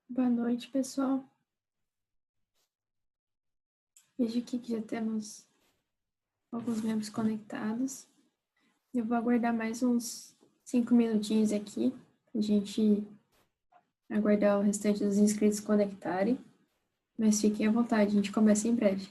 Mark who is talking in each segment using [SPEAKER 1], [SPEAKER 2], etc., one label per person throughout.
[SPEAKER 1] Boa noite, pessoal. Vejo aqui que já temos alguns membros conectados. Eu vou aguardar mais uns 5 minutinhos aqui, para a gente aguardar o restante dos inscritos conectarem. Mas fiquem à vontade, a gente começa em breve.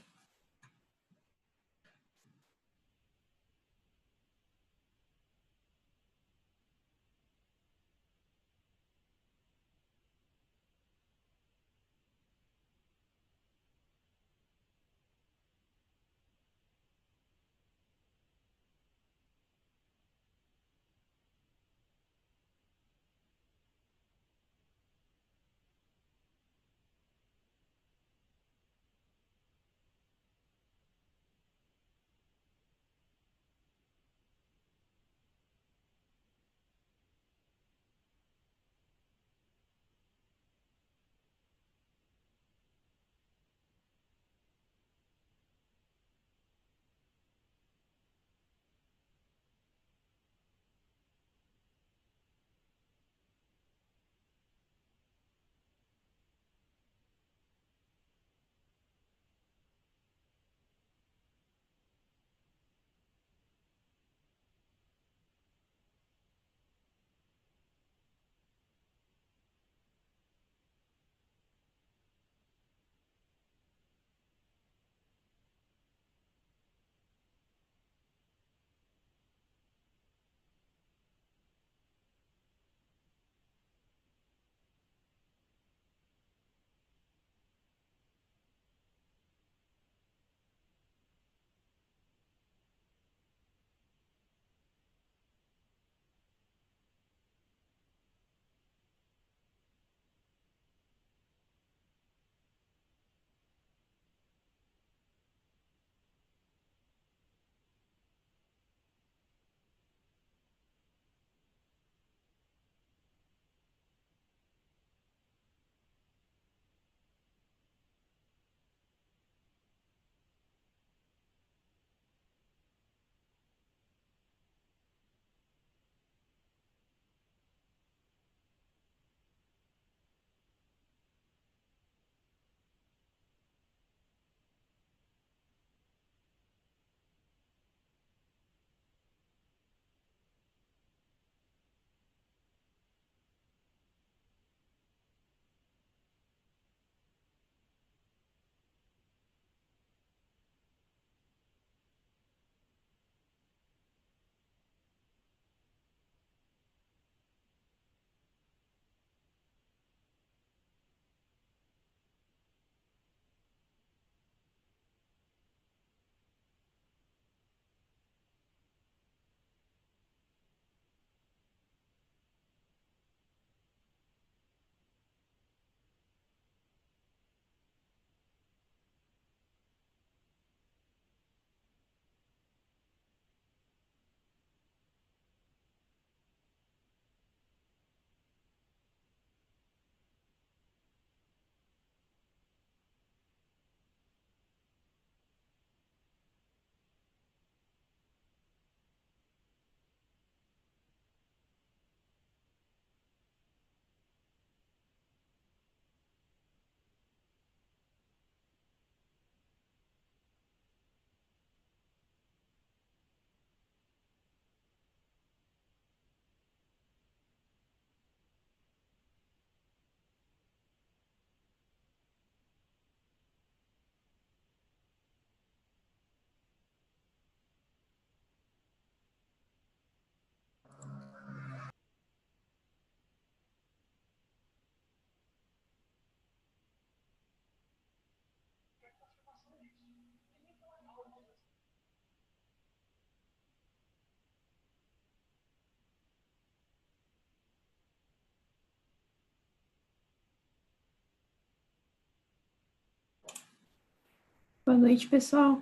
[SPEAKER 1] Boa noite, pessoal.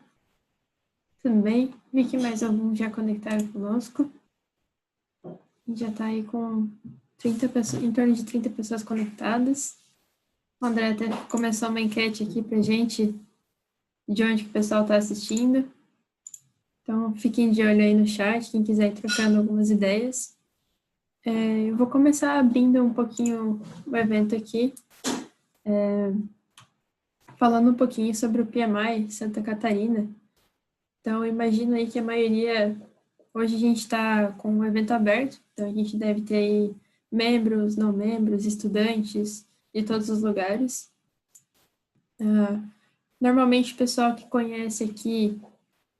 [SPEAKER 1] Tudo bem? Vi que mais alguns já conectaram conosco. A gente já está aí com 30 pessoas, em torno de 30 pessoas conectadas. O André até começou uma enquete aqui para gente de onde que o pessoal está assistindo. Então, fiquem de olho aí no chat, quem quiser ir trocando algumas ideias. Eu vou começar abrindo um pouquinho o evento aqui, falando um pouquinho sobre o PMI Santa Catarina. Então, imagino aí que a maioria... Hoje a gente está com um evento aberto, então a gente deve ter aí membros, não membros, estudantes de todos os lugares. Normalmente o pessoal que conhece aqui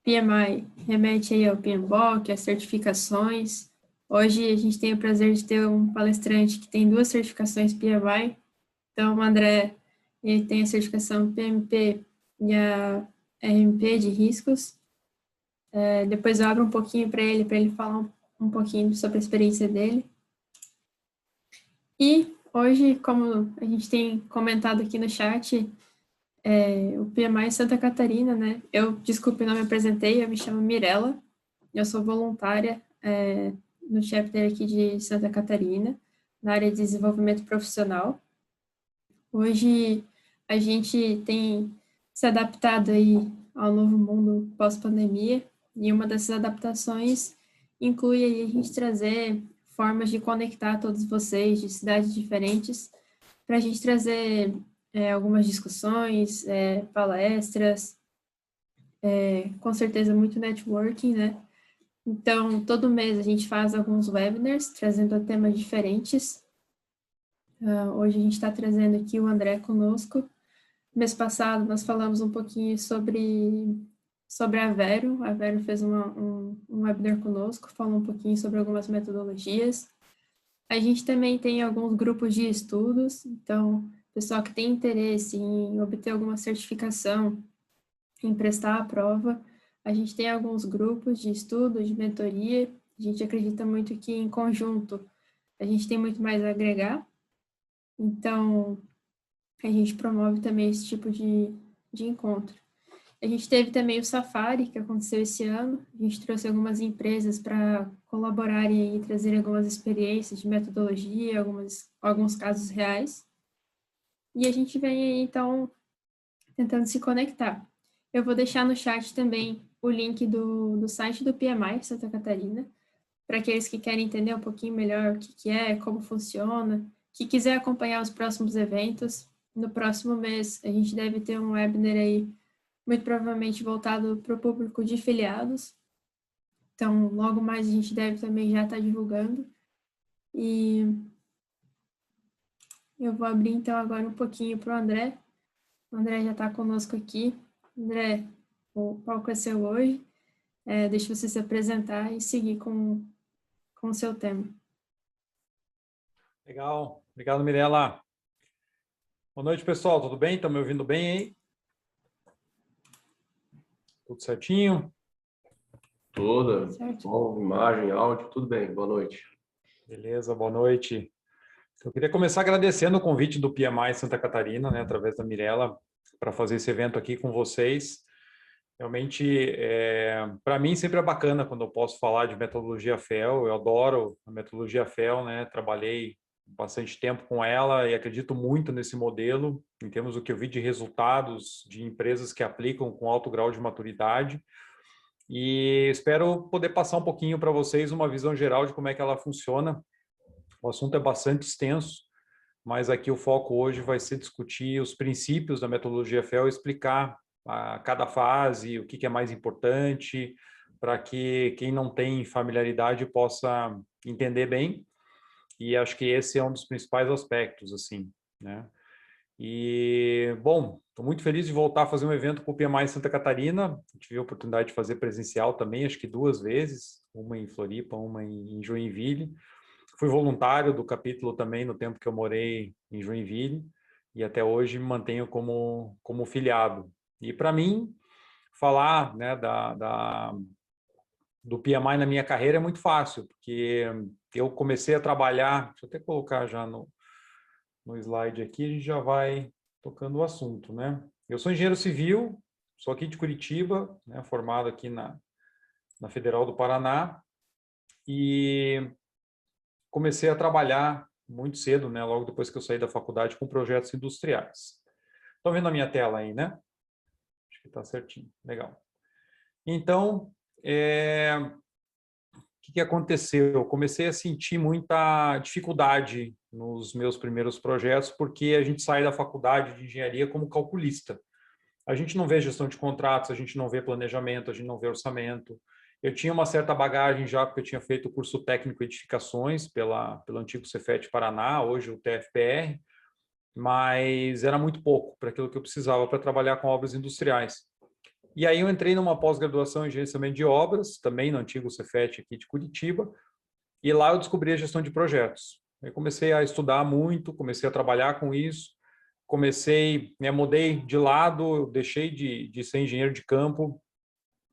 [SPEAKER 1] PMI remete aí ao PMBOK, às certificações. Hoje a gente tem o prazer de ter um palestrante que tem 2 certificações PMI. Então, o André, ele tem a certificação PMP e a RMP de riscos. Depois eu abro um pouquinho para ele falar um pouquinho sobre a experiência dele. E hoje, como a gente tem comentado aqui no chat, o PMI Santa Catarina, né? Desculpe, não me apresentei, eu me chamo Mirella, eu sou voluntária no chapter aqui de Santa Catarina, na área de desenvolvimento profissional. Hoje a gente tem se adaptado aí ao novo mundo pós-pandemia, e uma dessas adaptações inclui aí a gente trazer formas de conectar todos vocês de cidades diferentes, para a gente trazer algumas discussões, palestras, com certeza muito networking, né? Então, todo mês a gente faz alguns webinars, trazendo temas diferentes. Hoje a gente está trazendo aqui o André conosco. Mês passado nós falamos um pouquinho sobre a Vero. A Vero fez um webinar conosco, falou um pouquinho sobre algumas metodologias. A gente também tem alguns grupos de estudos, então, pessoal que tem interesse em obter alguma certificação, em prestar a prova, a gente tem alguns grupos de estudo, de mentoria. A gente acredita muito que, em conjunto, a gente tem muito mais a agregar. Então, a gente promove também esse tipo de encontro. A gente teve também o Safari, que aconteceu esse ano. A gente trouxe algumas empresas para colaborarem e trazer algumas experiências de metodologia, alguns casos reais. E a gente vem aí, então, tentando se conectar. Eu vou deixar no chat também o link do site do PMI Santa Catarina, para aqueles que querem entender um pouquinho melhor o que é, como funciona, que quiser acompanhar os próximos eventos. No próximo mês, a gente deve ter um webinar aí, muito provavelmente voltado para o público de filiados. Então, logo mais a gente deve também já estar divulgando. E eu vou abrir, então, agora um pouquinho para o André. O André já está conosco aqui. André, o palco é seu hoje. Deixa você se apresentar e seguir com o seu tema.
[SPEAKER 2] Legal. Obrigado, Mirella. Boa noite, pessoal. Tudo bem? Estão me ouvindo bem aí? Tudo certinho?
[SPEAKER 3] Tudo.
[SPEAKER 1] Certo.
[SPEAKER 3] Som, imagem, áudio, tudo bem. Boa noite.
[SPEAKER 2] Beleza, boa noite. Eu queria começar agradecendo o convite do PMI Santa Catarina, né, através da Mirella, para fazer esse evento aqui com vocês. Realmente, para mim, sempre é bacana quando eu posso falar de metodologia FEL. Eu adoro a metodologia FEL, né? Trabalhei bastante tempo com ela e acredito muito nesse modelo, em termos do que eu vi de resultados de empresas que aplicam com alto grau de maturidade. E espero poder passar um pouquinho para vocês uma visão geral de como é que ela funciona. O assunto é bastante extenso, mas aqui o foco hoje vai ser discutir os princípios da metodologia FEL e explicar a cada fase o que é mais importante, para que quem não tem familiaridade possa entender bem. E acho que esse é um dos principais aspectos, assim, né? E, bom, estou muito feliz de voltar a fazer um evento com o PMI Santa Catarina. Tive a oportunidade de fazer presencial também, acho que 2 vezes, uma em Floripa, uma em Joinville. Fui voluntário do capítulo também no tempo que eu morei em Joinville e até hoje me mantenho como filiado. E para mim, falar, né, do PMI na minha carreira é muito fácil, porque eu comecei a trabalhar, deixa eu até colocar já no slide aqui, a gente já vai tocando o assunto, né? Eu sou engenheiro civil, sou aqui de Curitiba, né, formado aqui na Federal do Paraná, e comecei a trabalhar muito cedo, né, logo depois que eu saí da faculdade, com projetos industriais. Estão vendo a minha tela aí, né? Acho que está certinho. Legal. Então, que aconteceu? Eu comecei a sentir muita dificuldade nos meus primeiros projetos, porque a gente sai da faculdade de engenharia como calculista. A gente não vê gestão de contratos, a gente não vê planejamento, a gente não vê orçamento. Eu tinha uma certa bagagem já, porque eu tinha feito o curso técnico de edificações pelo antigo Cefet Paraná, hoje o TFPR, mas era muito pouco para aquilo que eu precisava para trabalhar com obras industriais. E aí eu entrei numa pós-graduação em gerenciamento de obras, também no antigo Cefet aqui de Curitiba, e lá eu descobri a gestão de projetos. Eu comecei a estudar muito, comecei a trabalhar com isso, mudei de lado, eu deixei de ser engenheiro de campo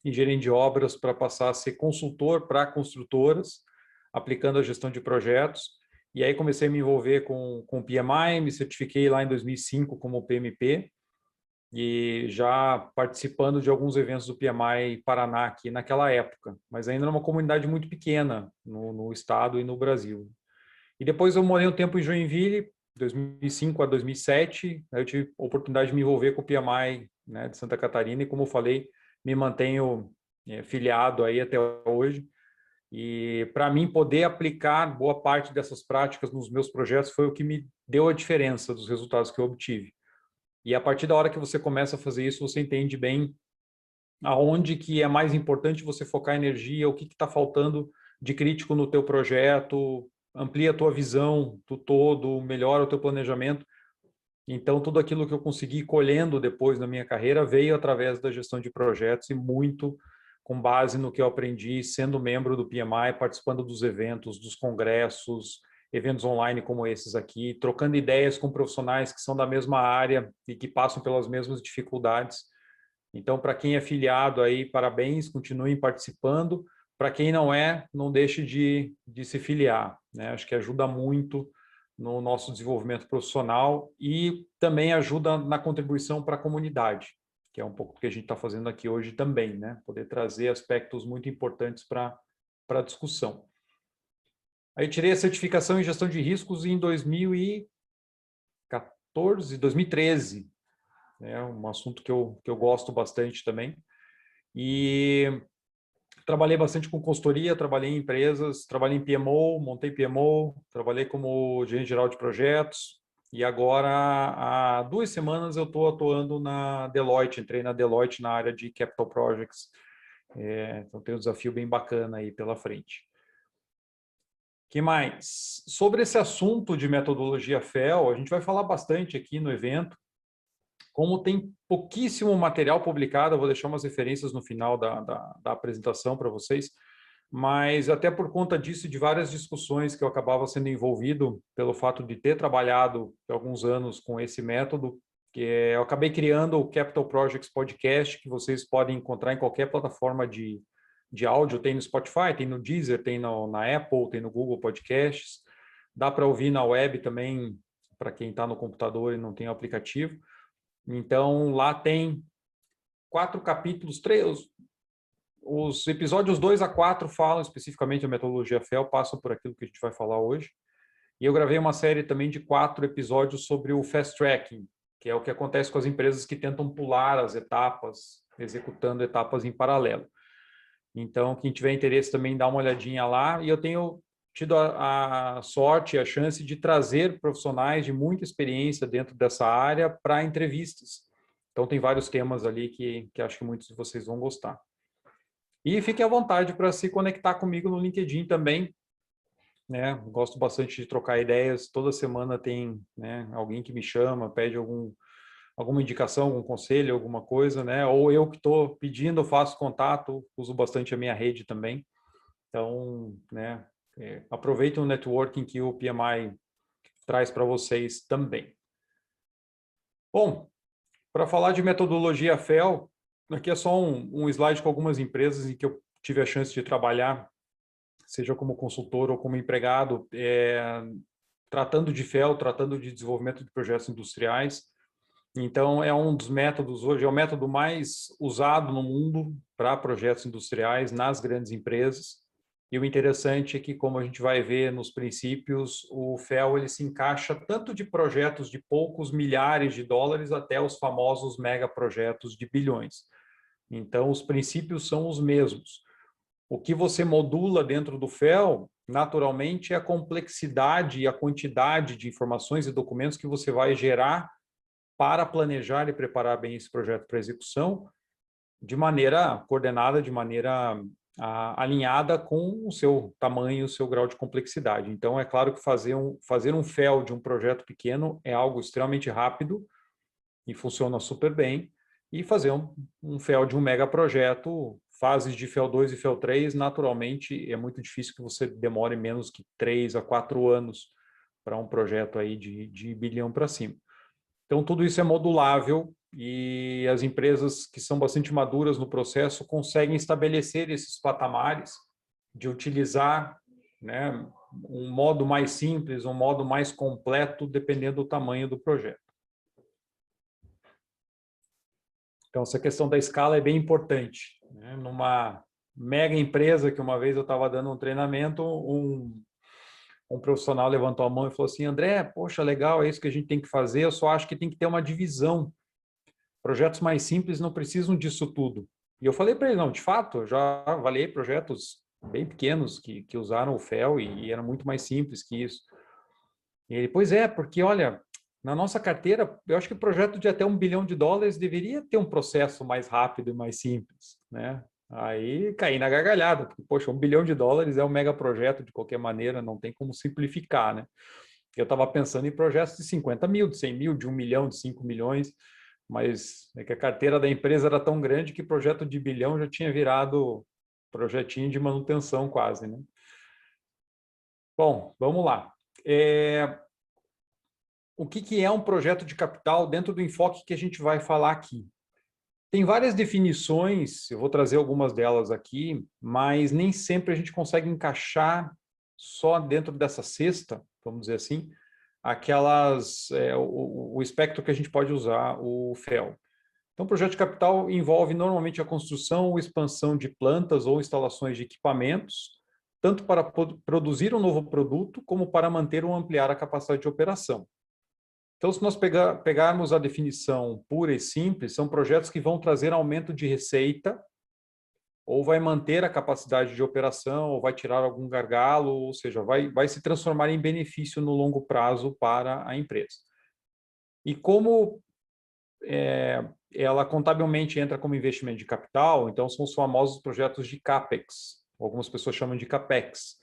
[SPEAKER 2] e gerente de obras para passar a ser consultor para construtoras, aplicando a gestão de projetos. E aí comecei a me envolver com PMI, me certifiquei lá em 2005 como PMP, e já participando de alguns eventos do PMI Paraná aqui naquela época, mas ainda numa comunidade muito pequena no estado e no Brasil. E depois eu morei um tempo em Joinville, 2005 a 2007, aí eu tive a oportunidade de me envolver com o PMI, né, de Santa Catarina, e como eu falei, me mantenho filiado aí até hoje. E para mim poder aplicar boa parte dessas práticas nos meus projetos foi o que me deu a diferença dos resultados que eu obtive. E a partir da hora que você começa a fazer isso, você entende bem aonde que é mais importante você focar energia, o que está faltando de crítico no teu projeto, amplia a tua visão do todo, melhora o teu planejamento. Então, tudo aquilo que eu consegui colhendo depois na minha carreira veio através da gestão de projetos e muito com base no que eu aprendi sendo membro do PMI, participando dos eventos, dos congressos, eventos online como esses aqui, trocando ideias com profissionais que são da mesma área e que passam pelas mesmas dificuldades. Então, para quem é filiado aí, parabéns, continuem participando. Para quem não é, não deixe de se filiar, né? Acho que ajuda muito no nosso desenvolvimento profissional e também ajuda na contribuição para a comunidade, que é um pouco o que a gente está fazendo aqui hoje também, né? Poder trazer aspectos muito importantes para a discussão. Aí tirei a certificação em gestão de riscos em 2013, é um assunto que eu gosto bastante também. E trabalhei bastante com consultoria, trabalhei em empresas, trabalhei em PMO, montei PMO, trabalhei como gerente geral de projetos. E agora, há 2 semanas, eu estou atuando na Deloitte, entrei na Deloitte na área de Capital Projects. Então, tem um desafio bem bacana aí pela frente. Que mais? Sobre esse assunto de metodologia FEL, a gente vai falar bastante aqui no evento. Como tem pouquíssimo material publicado, eu vou deixar umas referências no final da apresentação para vocês, mas até por conta disso, de várias discussões que eu acabava sendo envolvido pelo fato de ter trabalhado há alguns anos com esse método, que eu acabei criando o Capital Projects Podcast, que vocês podem encontrar em qualquer plataforma de áudio, tem no Spotify, tem no Deezer, tem na Apple, tem no Google Podcasts, dá para ouvir na web também, para quem está no computador e não tem o aplicativo. Então, lá tem 4 capítulos, 3, os episódios 2 a 4 falam especificamente da metodologia FEL, passam por aquilo que a gente vai falar hoje. E eu gravei uma série também de 4 episódios sobre o fast tracking, que é o que acontece com as empresas que tentam pular as etapas, executando etapas em paralelo. Então, quem tiver interesse também dá uma olhadinha lá. E eu tenho tido a sorte e a chance de trazer profissionais de muita experiência dentro dessa área para entrevistas. Então, tem vários temas ali que acho que muitos de vocês vão gostar. E fiquem à vontade para se conectar comigo no LinkedIn também, né? Gosto bastante de trocar ideias. Toda semana tem, né, alguém que me chama, pede alguma indicação, algum conselho, alguma coisa, né? Ou eu que estou pedindo, faço contato, uso bastante a minha rede também. Então, né, aproveitem o networking que o PMI traz para vocês também. Bom, para falar de metodologia FEL, aqui é só um slide com algumas empresas em que eu tive a chance de trabalhar, seja como consultor ou como empregado, tratando de FEL, tratando de desenvolvimento de projetos industriais. Então, é um dos métodos hoje, é o método mais usado no mundo para projetos industriais nas grandes empresas. E o interessante é que, como a gente vai ver nos princípios, o FEL ele se encaixa tanto de projetos de poucos milhares de dólares até os famosos megaprojetos de bilhões. Então, os princípios são os mesmos. O que você modula dentro do FEL, naturalmente, é a complexidade e a quantidade de informações e documentos que você vai gerar para planejar e preparar bem esse projeto para execução de maneira coordenada, de maneira alinhada com o seu tamanho, o seu grau de complexidade. Então, é claro que fazer um FEL de um projeto pequeno é algo extremamente rápido e funciona super bem, e fazer um FEL de um megaprojeto, fases de FEL 2 e FEL 3, naturalmente, é muito difícil que você demore menos que 3 a 4 anos para um projeto aí de bilhão para cima. Então, tudo isso é modulável e as empresas que são bastante maduras no processo conseguem estabelecer esses patamares de utilizar, né, um modo mais simples, um modo mais completo, dependendo do tamanho do projeto. Então, essa questão da escala é bem importante, né? Numa mega empresa que uma vez eu estava dando um treinamento, um profissional levantou a mão e falou assim: André, poxa, legal, é isso que a gente tem que fazer, eu só acho que tem que ter uma divisão. Projetos mais simples não precisam disso tudo. E eu falei para ele, não, de fato, eu já avaliei projetos bem pequenos que usaram o FEL e eram muito mais simples que isso. E ele, pois é, porque, olha, na nossa carteira, eu acho que o projeto de até $1 bilhão deveria ter um processo mais rápido e mais simples, né? Aí caí na gargalhada, porque, poxa, $1 bilhão é um mega projeto de qualquer maneira, não tem como simplificar, né? Eu estava pensando em projetos de 50 mil, de 100 mil, de 1 milhão, de 5 milhões, mas é que a carteira da empresa era tão grande que projeto de bilhão já tinha virado projetinho de manutenção quase, né? Bom, vamos lá. O que é um projeto de capital dentro do enfoque que a gente vai falar aqui? Tem várias definições, eu vou trazer algumas delas aqui, mas nem sempre a gente consegue encaixar só dentro dessa cesta, vamos dizer assim, o espectro que a gente pode usar, o FEL. Então, o projeto de capital envolve normalmente a construção ou expansão de plantas ou instalações de equipamentos, tanto para produzir um novo produto, como para manter ou ampliar a capacidade de operação. Então, se nós pegarmos a definição pura e simples, são projetos que vão trazer aumento de receita, ou vai manter a capacidade de operação, ou vai tirar algum gargalo, ou seja, vai se transformar em benefício no longo prazo para a empresa. E como ela contabilmente entra como investimento de capital, então são os famosos projetos de CAPEX, algumas pessoas chamam de CAPEX,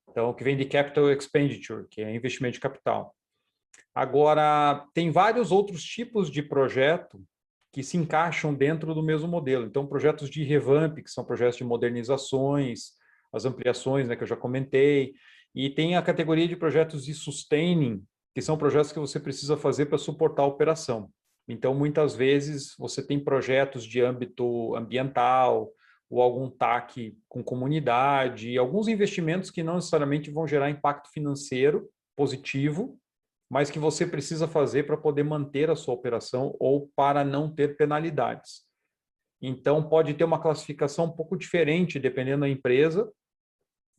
[SPEAKER 2] então que vem de Capital Expenditure, que é investimento de capital. Agora, tem vários outros tipos de projeto que se encaixam dentro do mesmo modelo. Então, projetos de revamp, que são projetos de modernizações, as ampliações, né, que eu já comentei, e tem a categoria de projetos de sustaining, que são projetos que você precisa fazer para suportar a operação. Então, muitas vezes, você tem projetos de âmbito ambiental, ou algum TAC com comunidade, e alguns investimentos que não necessariamente vão gerar impacto financeiro positivo, mas que você precisa fazer para poder manter a sua operação ou para não ter penalidades. Então, pode ter uma classificação um pouco diferente, dependendo da empresa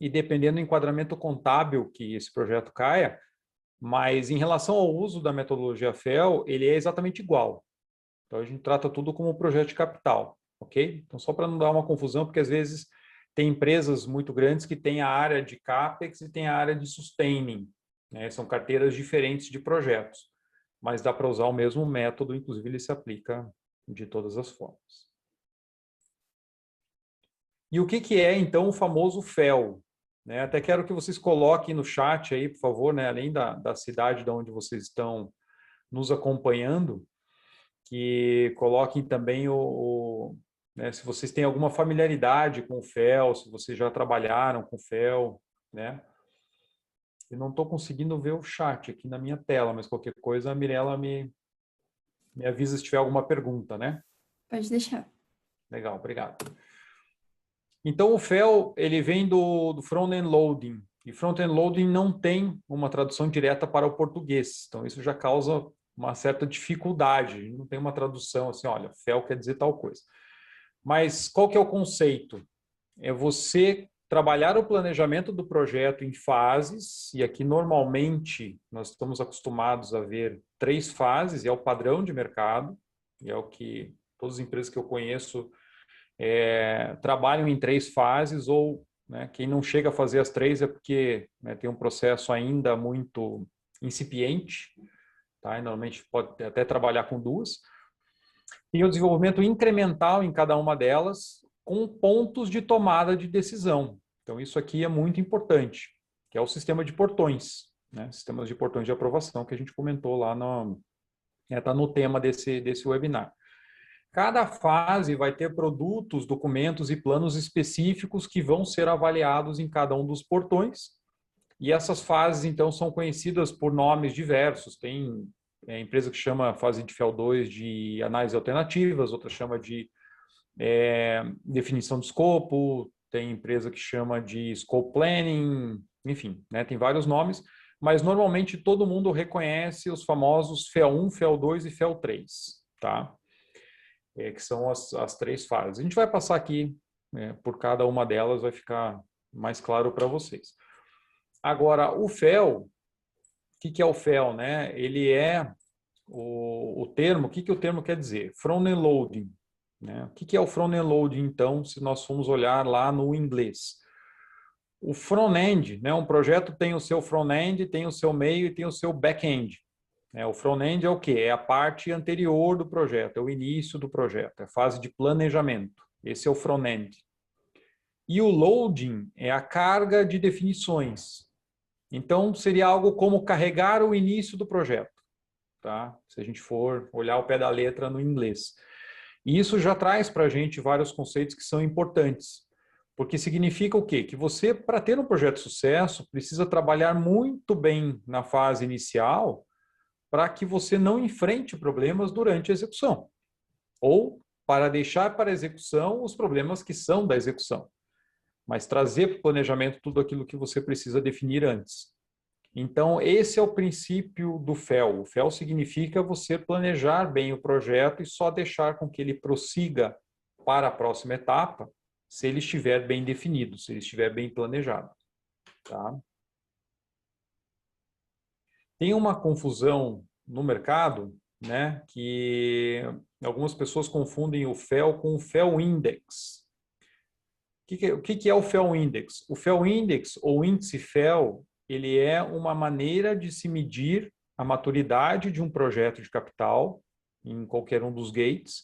[SPEAKER 2] e dependendo do enquadramento contábil que esse projeto caia, mas em relação ao uso da metodologia FEL, ele é exatamente igual. Então, a gente trata tudo como projeto de capital, ok? Então, só para não dar uma confusão, porque às vezes tem empresas muito grandes que têm a área de CAPEX e tem a área de sustaining, né? São carteiras diferentes de projetos, mas dá para usar o mesmo método, inclusive ele se aplica de todas as formas. E o que é, então, o famoso FEL? Né? Até quero que vocês coloquem no chat aí, por favor, né? Além da cidade de onde vocês estão nos acompanhando, que coloquem também né, se vocês têm alguma familiaridade com o FEL, se vocês já trabalharam com o FEL, né? Eu não estou conseguindo ver o chat aqui na minha tela, mas qualquer coisa a Mirella me avisa se tiver alguma pergunta, né?
[SPEAKER 1] Pode deixar.
[SPEAKER 2] Legal, obrigado. Então, o FEL, ele vem do front-end loading, e front-end loading não tem uma tradução direta para o português, então isso já causa uma certa dificuldade, não tem uma tradução assim, olha, FEL quer dizer tal coisa. Mas qual que é o conceito? É você trabalhar o planejamento do projeto em fases, e aqui normalmente nós estamos acostumados a ver 3 fases, e é o padrão de mercado, e é o que todas as empresas que eu conheço trabalham em 3 fases ou, né, quem não chega a fazer as 3 é porque, né, tem um processo ainda muito incipiente, tá? E normalmente pode até trabalhar com 2. E o desenvolvimento incremental em cada uma delas com pontos de tomada de decisão. Então, isso aqui é muito importante, que é o sistema de portões, né? Sistemas de portões de aprovação que a gente comentou lá tá no tema desse webinar. Cada fase vai ter produtos, documentos e planos específicos que vão ser avaliados em cada um dos portões. E essas fases, então, são conhecidas por nomes diversos. Tem empresa que chama a fase de FEL 2 de análise alternativas, outra chama de definição de escopo, tem empresa que chama de scope planning, enfim, né, tem vários nomes, mas normalmente todo mundo reconhece os famosos FEL 1, FEL 2 e FEL 3, tá? Que são as 3 fases. A gente vai passar aqui por cada uma delas, vai ficar mais claro para vocês. Agora, o FEL, o que é o FEL, né? Ele é o termo, o que o termo quer dizer? Front-end loading, né? O que é o front-end loading, então, se nós formos olhar lá no inglês? O front-end, né? Um projeto tem o seu front-end, tem o seu meio e tem o seu back-end. O front-end é o quê? É a parte anterior do projeto, é o início do projeto, é a fase de planejamento. Esse é o front-end. E o loading é a carga de definições. Então, seria algo como carregar o início do projeto, tá? Se a gente for olhar o pé da letra no inglês. E isso já traz para a gente vários conceitos que são importantes. Porque significa o quê? Que você, para ter um projeto de sucesso, precisa trabalhar muito bem na fase inicial para que você não enfrente problemas durante a execução. Ou para deixar para a execução os problemas que são da execução. Mas trazer para o planejamento tudo aquilo que você precisa definir antes. Então, esse é o princípio do FEL. O FEL significa você planejar bem o projeto e só deixar com que ele prossiga para a próxima etapa, se ele estiver bem definido, se ele estiver bem planejado. Tá? Tem uma confusão no mercado, né, que algumas pessoas confundem o FEL com o FEL Index. O que é o FEL Index? O FEL Index, ou índice FEL, ele é uma maneira de se medir a maturidade de um projeto de capital em qualquer um dos gates,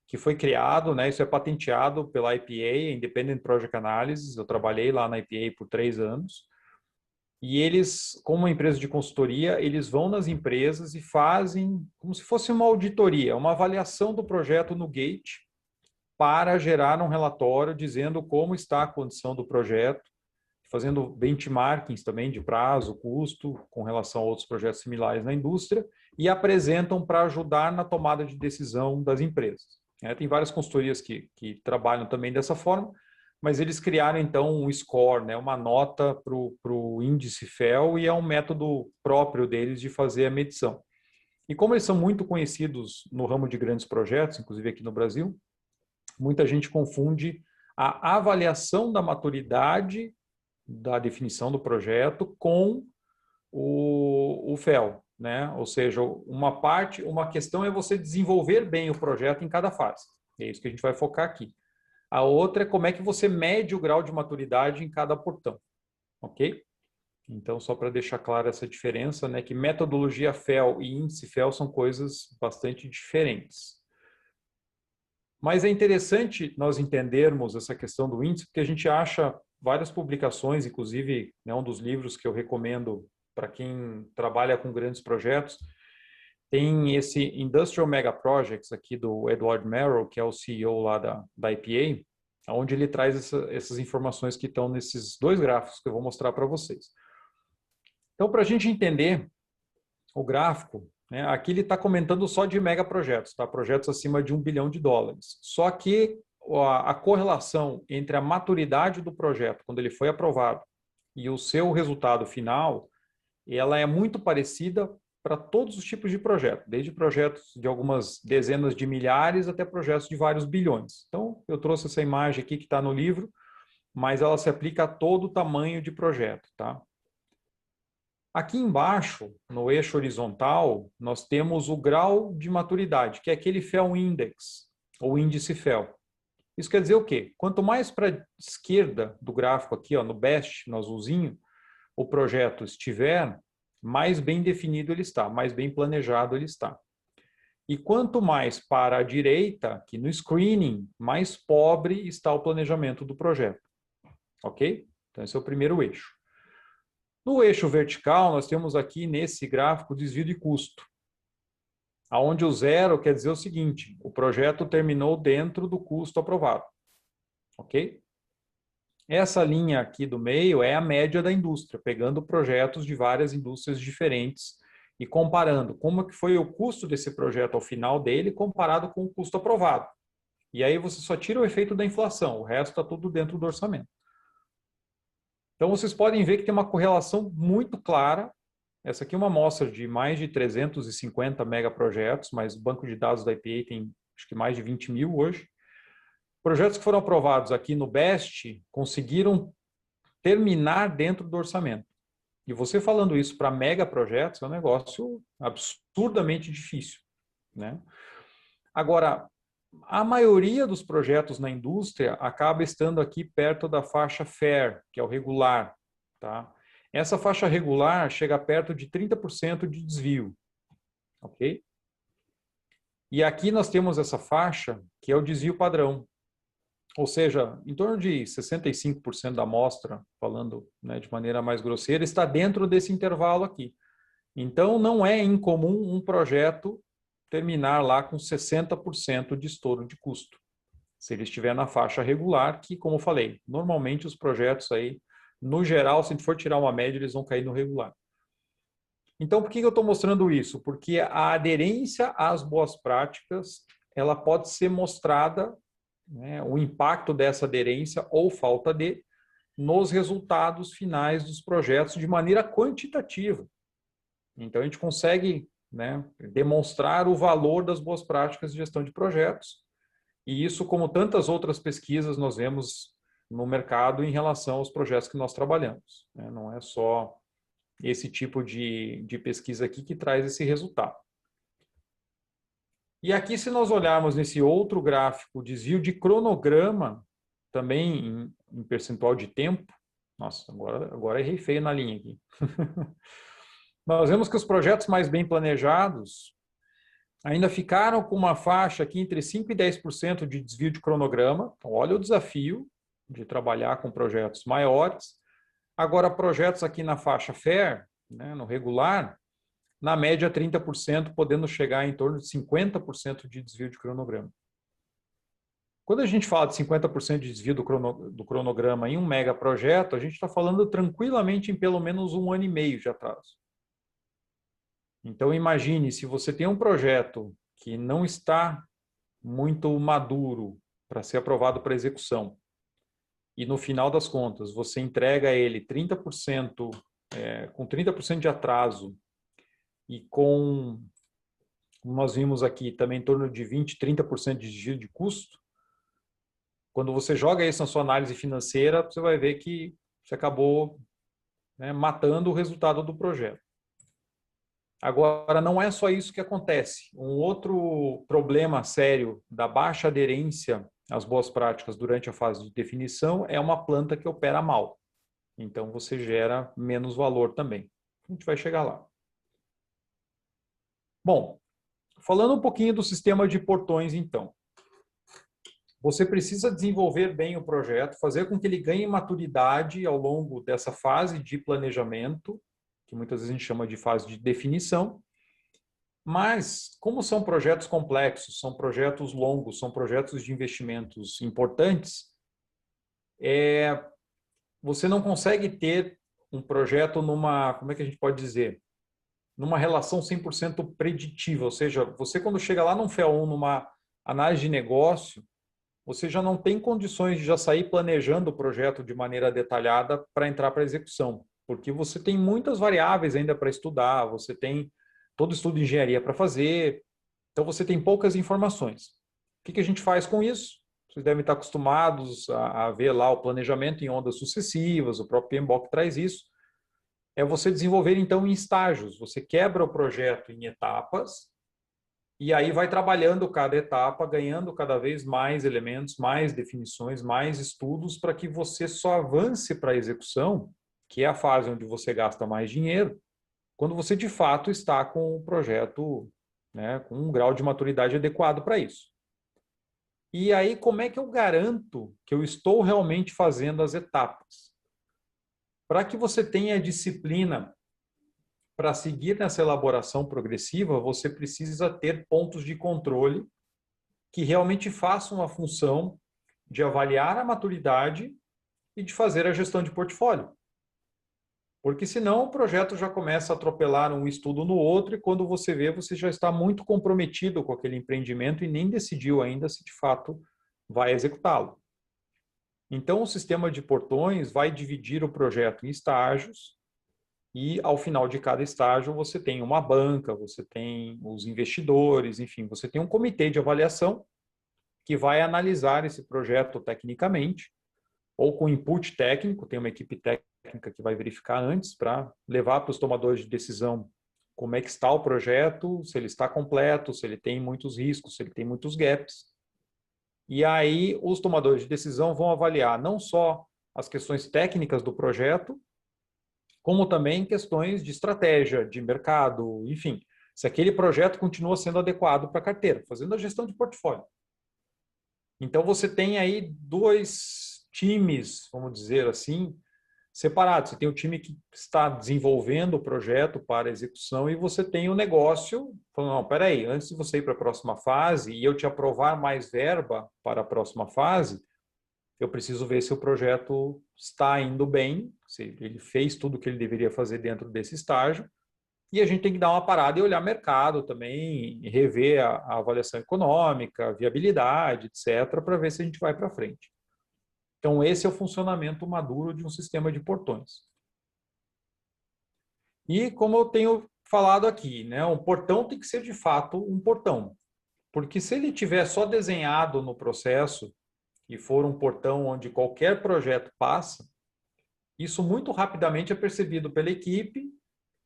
[SPEAKER 2] que foi criado, né, isso é patenteado pela IPA, Independent Project Analysis. Eu trabalhei lá na IPA por 3 anos. E eles, como uma empresa de consultoria, eles vão nas empresas e fazem como se fosse uma auditoria, uma avaliação do projeto no gate, para gerar um relatório dizendo como está a condição do projeto, fazendo benchmarkings também de prazo, custo, com relação a outros projetos similares na indústria, e apresentam para ajudar na tomada de decisão das empresas. Tem várias consultorias que trabalham também dessa forma, mas eles criaram então um score, né, uma nota para o índice FEL, e é um método próprio deles de fazer a medição. E como eles são muito conhecidos no ramo de grandes projetos, inclusive aqui no Brasil, muita gente confunde a avaliação da maturidade da definição do projeto com o FEL, né? Ou seja, uma questão é você desenvolver bem o projeto em cada fase. É isso que a gente vai focar aqui. A outra é como é que você mede o grau de maturidade em cada portão, ok? Então, só para deixar clara essa diferença, né, que metodologia FEL e índice FEL são coisas bastante diferentes. Mas é interessante nós entendermos essa questão do índice, porque a gente acha várias publicações, inclusive, né, um dos livros que eu recomendo para quem trabalha com grandes projetos, tem esse Industrial Mega Projects aqui do Edward Merrill, que é o CEO lá da IPA, onde ele traz essas informações que estão nesses 2 gráficos que eu vou mostrar para vocês. Então, para a gente entender o gráfico, né, aqui ele está comentando só de megaprojetos, tá? Projetos acima de $1 bilhão. Só que a correlação entre a maturidade do projeto, quando ele foi aprovado, e o seu resultado final, ela é muito parecida para todos os tipos de projeto, desde projetos de algumas dezenas de milhares até projetos de vários bilhões. Então, eu trouxe essa imagem aqui que está no livro, mas ela se aplica a todo o tamanho de projeto, tá? Aqui embaixo, no eixo horizontal, nós temos o grau de maturidade, que é aquele FEL Index, ou índice FEL. Isso quer dizer o quê? Quanto mais para a esquerda do gráfico aqui, ó, no BEST, no azulzinho, o projeto estiver, mais bem definido ele está, mais bem planejado ele está. E quanto mais para a direita, aqui no screening, mais pobre está o planejamento do projeto. Ok? Então, esse é o primeiro eixo. No eixo vertical, nós temos aqui nesse gráfico desvio de custo, onde o zero quer dizer o seguinte, o projeto terminou dentro do custo aprovado. Ok? Essa linha aqui do meio é a média da indústria, pegando projetos de várias indústrias diferentes e comparando como que foi o custo desse projeto ao final dele comparado com o custo aprovado. E aí você só tira o efeito da inflação, o resto está tudo dentro do orçamento. Então vocês podem ver que tem uma correlação muito clara. Essa aqui é uma amostra de mais de 350 megaprojetos, mas o banco de dados da IPA tem acho que mais de 20 mil hoje. Projetos que foram aprovados aqui no BEST conseguiram terminar dentro do orçamento. E você falando isso para megaprojetos é um negócio absurdamente difícil, né? Agora, a maioria dos projetos na indústria acaba estando aqui perto da faixa FAIR, que é o regular, tá? Essa faixa regular chega perto de 30% de desvio, ok? E aqui nós temos essa faixa, que é o desvio padrão. Ou seja, em torno de 65% da amostra, falando, né, de maneira mais grosseira, está dentro desse intervalo aqui. Então, não é incomum um projeto terminar lá com 60% de estouro de custo. Se ele estiver na faixa regular, que, como eu falei, normalmente os projetos aí, no geral, se a gente for tirar uma média, eles vão cair no regular. Então, por que eu estou mostrando isso? Porque a aderência às boas práticas, ela pode ser mostrada, né, o impacto dessa aderência ou falta de, nos resultados finais dos projetos de maneira quantitativa. Então, a gente consegue, né, demonstrar o valor das boas práticas de gestão de projetos. E isso, como tantas outras pesquisas, nós vemos no mercado em relação aos projetos que nós trabalhamos, né? Não é só esse tipo de pesquisa aqui que traz esse resultado. E aqui, se nós olharmos nesse outro gráfico, desvio de cronograma, também em percentual de tempo, nossa, agora errei feio na linha aqui. Nós vemos que os projetos mais bem planejados ainda ficaram com uma faixa aqui entre 5% e 10% de desvio de cronograma. Então, olha o desafio de trabalhar com projetos maiores. Agora, projetos aqui na faixa FAIR, né, no regular, na média 30%, podendo chegar em torno de 50% de desvio de cronograma. Quando a gente fala de 50% de desvio do cronograma em um megaprojeto, a gente está falando tranquilamente em pelo menos 1 ano e meio de atraso. Então, imagine, se você tem um projeto que não está muito maduro para ser aprovado para execução, e no final das contas, você entrega ele 30%, com 30% de atraso, e com, como nós vimos aqui, também em torno de 20%, 30% de desvio de custo, quando você joga isso na sua análise financeira, você vai ver que você acabou, né, matando o resultado do projeto. Agora, não é só isso que acontece. Um outro problema sério da baixa aderência às boas práticas durante a fase de definição é uma planta que opera mal. Então, você gera menos valor também. A gente vai chegar lá. Bom, falando um pouquinho do sistema de portões, então. Você precisa desenvolver bem o projeto, fazer com que ele ganhe maturidade ao longo dessa fase de planejamento, que muitas vezes a gente chama de fase de definição. Mas, como são projetos complexos, são projetos longos, são projetos de investimentos importantes, você não consegue ter um projeto numa, como é que a gente pode dizer? Numa relação 100% preditiva. Ou seja, você quando chega lá num FEA1, numa análise de negócio, você já não tem condições de já sair planejando o projeto de maneira detalhada para entrar para a execução. Porque você tem muitas variáveis ainda para estudar, você tem todo estudo de engenharia para fazer, então você tem poucas informações. O que a gente faz com isso? Vocês devem estar acostumados a ver lá o planejamento em ondas sucessivas, o próprio PMBOK traz isso. É você desenvolver, então, em estágios. Você quebra o projeto em etapas E aí vai trabalhando cada etapa, ganhando cada vez mais elementos, mais definições, mais estudos, para que você só avance para a execução, que é a fase onde você gasta mais dinheiro, quando você de fato está com o projeto, né, com um grau de maturidade adequado para isso. E aí, como é que eu garanto que eu estou realmente fazendo as etapas? Para que você tenha disciplina para seguir nessa elaboração progressiva, você precisa ter pontos de controle que realmente façam a função de avaliar a maturidade e de fazer a gestão de portfólio. Porque senão o projeto já começa a atropelar um estudo no outro e quando você vê, você já está muito comprometido com aquele empreendimento e nem decidiu ainda se de fato vai executá-lo. Então, o sistema de portões vai dividir o projeto em estágios e, ao final de cada estágio, você tem uma banca, você tem os investidores, enfim, você tem um comitê de avaliação que vai analisar esse projeto tecnicamente, ou com input técnico, tem uma equipe técnica que vai verificar antes para levar para os tomadores de decisão como é que está o projeto, se ele está completo, se ele tem muitos riscos, se ele tem muitos gaps. E aí os tomadores de decisão vão avaliar não só as questões técnicas do projeto, como também questões de estratégia, de mercado, enfim, se aquele projeto continua sendo adequado para a carteira, fazendo a gestão de portfólio. Então, você tem aí dois times, vamos dizer assim, separados. Você tem o time que está desenvolvendo o projeto para execução e você tem o negócio falando, não, espera aí, antes de você ir para a próxima fase e eu te aprovar mais verba para a próxima fase, eu preciso ver se o projeto está indo bem, se ele fez tudo o que ele deveria fazer dentro desse estágio. E a gente tem que dar uma parada e olhar mercado também, e rever a avaliação econômica, a viabilidade, etc., para ver se a gente vai para frente. Então, esse é o funcionamento maduro de um sistema de portões. E como eu tenho falado aqui, né, um portão tem que ser de fato um portão. Porque se ele tiver só desenhado no processo e for um portão onde qualquer projeto passa, isso muito rapidamente é percebido pela equipe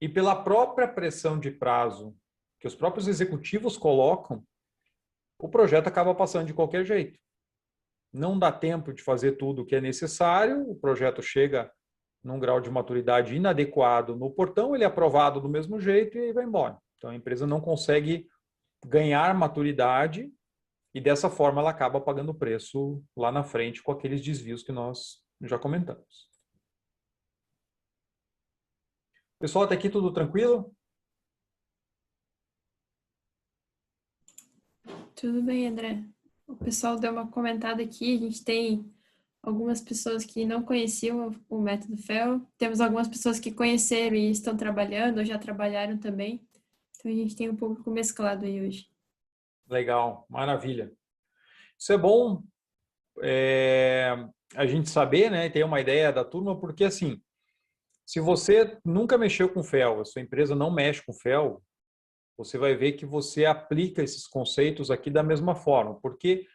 [SPEAKER 2] e pela própria pressão de prazo que os próprios executivos colocam, o projeto acaba passando de qualquer jeito. Não dá tempo de fazer tudo o que é necessário, o projeto chega num grau de maturidade inadequado no portão, ele é aprovado do mesmo jeito e aí vai embora. Então a empresa não consegue ganhar maturidade e dessa forma ela acaba pagando preço lá na frente com aqueles desvios que nós já comentamos. Pessoal, até aqui tudo tranquilo?
[SPEAKER 1] Tudo bem, André. O pessoal deu uma comentada aqui. A gente tem algumas pessoas que não conheciam o método FEL. Temos algumas pessoas que conheceram e estão trabalhando, ou já trabalharam também. Então, a gente tem um público mesclado aí hoje.
[SPEAKER 2] Legal, maravilha. Isso é bom a gente saber, né, ter uma ideia da turma, porque assim, se você nunca mexeu com FEL, a sua empresa não mexe com FEL, você vai ver que você aplica esses conceitos aqui da mesma forma, porque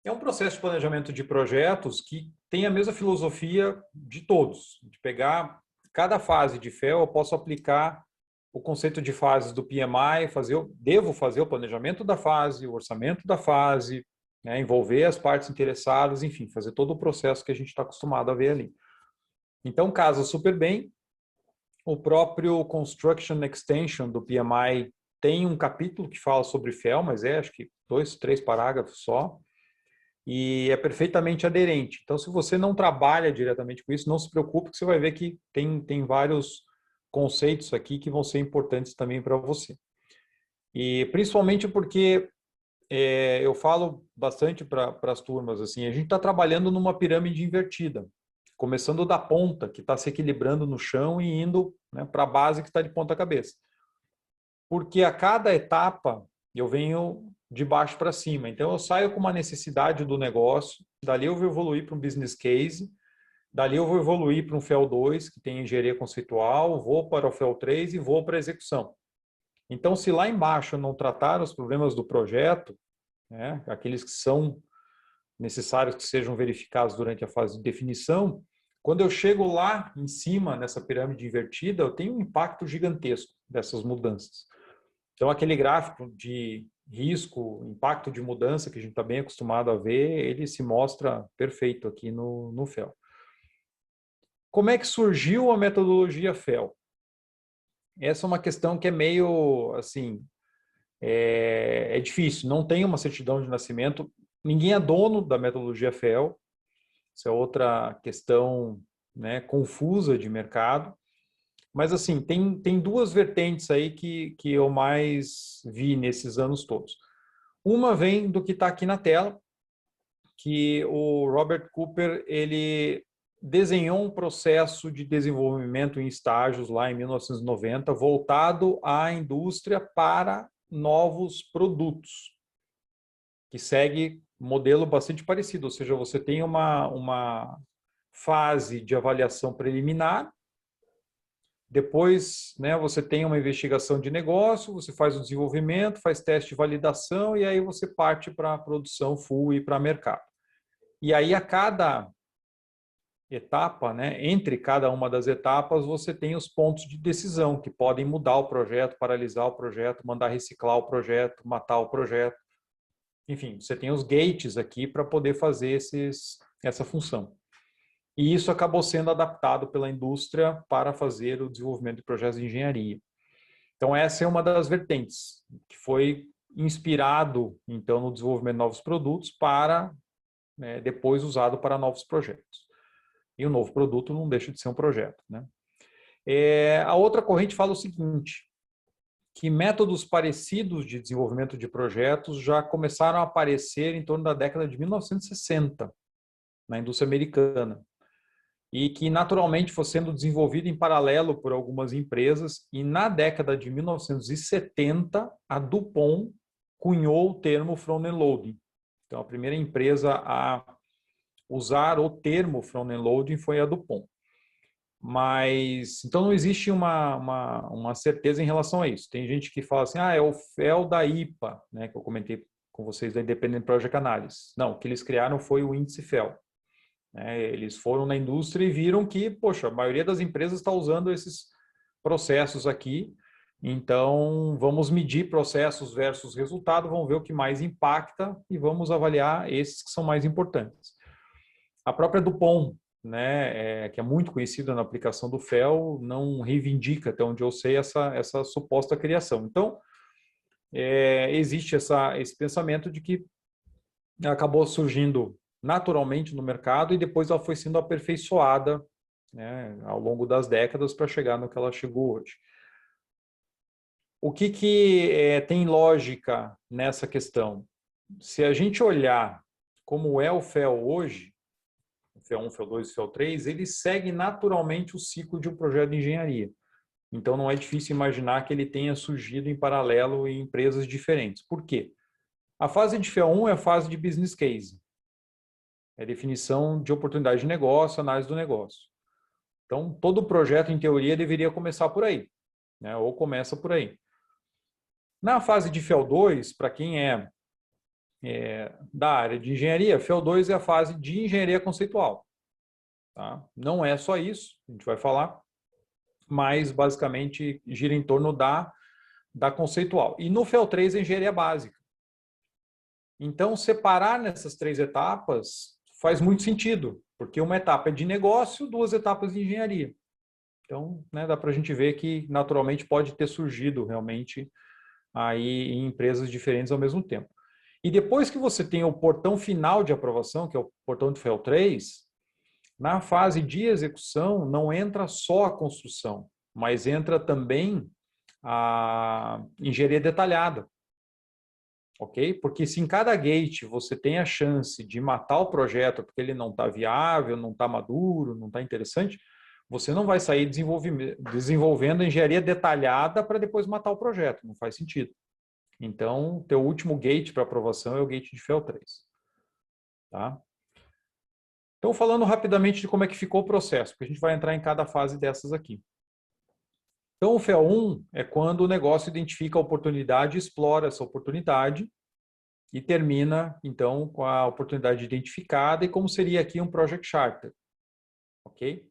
[SPEAKER 2] é um processo de planejamento de projetos que tem a mesma filosofia de todos, de pegar cada fase de FEL, eu posso aplicar o conceito de fases do PMI, devo fazer o planejamento da fase, o orçamento da fase, né, envolver as partes interessadas, enfim, fazer todo o processo que a gente está acostumado a ver ali. Então, casa super bem. O próprio Construction Extension do PMI tem um capítulo que fala sobre FEL, mas acho que 2, 3 parágrafos só, e é perfeitamente aderente. Então, se você não trabalha diretamente com isso, não se preocupe, que você vai ver que tem vários conceitos aqui que vão ser importantes também para você. E principalmente porque eu falo bastante para as turmas, assim, a gente está trabalhando numa pirâmide invertida, começando da ponta, que está se equilibrando no chão e indo, né, para a base que está de ponta cabeça. Porque a cada etapa eu venho de baixo para cima. Então, eu saio com uma necessidade do negócio, dali eu vou evoluir para um business case, dali eu vou evoluir para um FEL 2, que tem engenharia conceitual, vou para o FEL 3 e vou para a execução. Então, se lá embaixo eu não tratar os problemas do projeto, né, aqueles que são necessários que sejam verificados durante a fase de definição, quando eu chego lá em cima, nessa pirâmide invertida, eu tenho um impacto gigantesco dessas mudanças. Então, aquele gráfico de risco, impacto de mudança, que a gente está bem acostumado a ver, ele se mostra perfeito aqui no FEL. Como é que surgiu a metodologia FEL? Essa é uma questão que é meio, assim, é difícil, não tem uma certidão de nascimento, ninguém é dono da metodologia FEL, isso é outra questão, né, confusa de mercado, mas assim, tem duas vertentes aí que eu mais vi nesses anos todos. Uma vem do que está aqui na tela, que o Robert Cooper, ele desenhou um processo de desenvolvimento em estágios lá em 1990, voltado à indústria para novos produtos, que segue um modelo bastante parecido, ou seja, você tem uma fase de avaliação preliminar, depois, né, você tem uma investigação de negócio, você faz o desenvolvimento, faz teste de validação e aí você parte para a produção full e para mercado. E aí a cada etapa, né, entre cada uma das etapas, você tem os pontos de decisão que podem mudar o projeto, paralisar o projeto, mandar reciclar o projeto, matar o projeto. Enfim, você tem os gates aqui para poder fazer essa função. E isso acabou sendo adaptado pela indústria para fazer o desenvolvimento de projetos de engenharia. Então, essa é uma das vertentes, que foi inspirado, então, no desenvolvimento de novos produtos para, né, depois usado para novos projetos. E o novo produto não deixa de ser um projeto, né? A outra corrente fala o seguinte, que métodos parecidos de desenvolvimento de projetos já começaram a aparecer em torno da década de 1960, na indústria americana, e que naturalmente foi sendo desenvolvido em paralelo por algumas empresas, e na década de 1970, a DuPont cunhou o termo front-end loading. Então, a primeira empresa a usar o termo front-end loading foi a DuPont. Mas, então não existe uma certeza em relação a isso. Tem gente que fala assim, é o FEL da IPA, né, que eu comentei com vocês da Independent Project Analysis. Não, o que eles criaram foi o índice FEL. Eles foram na indústria e viram que, poxa, a maioria das empresas está usando esses processos aqui, então vamos medir processos versus resultado, vamos ver o que mais impacta e vamos avaliar esses que são mais importantes. A própria DuPont, né, que é muito conhecida na aplicação do FEL, não reivindica, até onde eu sei, essa suposta criação. Então, existe esse pensamento de que acabou surgindo naturalmente no mercado e depois ela foi sendo aperfeiçoada, né, ao longo das décadas para chegar no que ela chegou hoje. O que tem lógica nessa questão? Se a gente olhar como é o FEL hoje, o FEL 1, FEL 2 e FEL 3, ele segue naturalmente o ciclo de um projeto de engenharia. Então não é difícil imaginar que ele tenha surgido em paralelo em empresas diferentes. Por quê? A fase de FEL 1 é a fase de business case. É definição de oportunidade de negócio, análise do negócio. Então, todo projeto, em teoria, deveria começar por aí, né? Ou começa por aí. Na fase de FEL 2, para quem é da área de engenharia, FEL 2 é a fase de engenharia conceitual. Tá? Não é só isso, a gente vai falar, mas basicamente gira em torno da conceitual. E no FEL 3 é engenharia básica. Então, separar nessas três etapas faz muito sentido, porque uma etapa é de negócio, duas etapas de engenharia. Então, né, dá para a gente ver que naturalmente pode ter surgido realmente aí em empresas diferentes ao mesmo tempo. E depois que você tem o portão final de aprovação, que é o portão de FEL 3, na fase de execução não entra só a construção, mas entra também a engenharia detalhada. Ok? Porque se em cada gate você tem a chance de matar o projeto porque ele não está viável, não está maduro, não está interessante, você não vai sair desenvolvendo engenharia detalhada para depois matar o projeto. Não faz sentido. Então, teu último gate para aprovação é o gate de FEL 3. Tá? Então, falando rapidamente de como é que ficou o processo, porque a gente vai entrar em cada fase dessas aqui. Então, o FEL 1 é quando o negócio identifica a oportunidade, explora essa oportunidade e termina, então, com a oportunidade identificada e como seria aqui um Project Charter. Ok?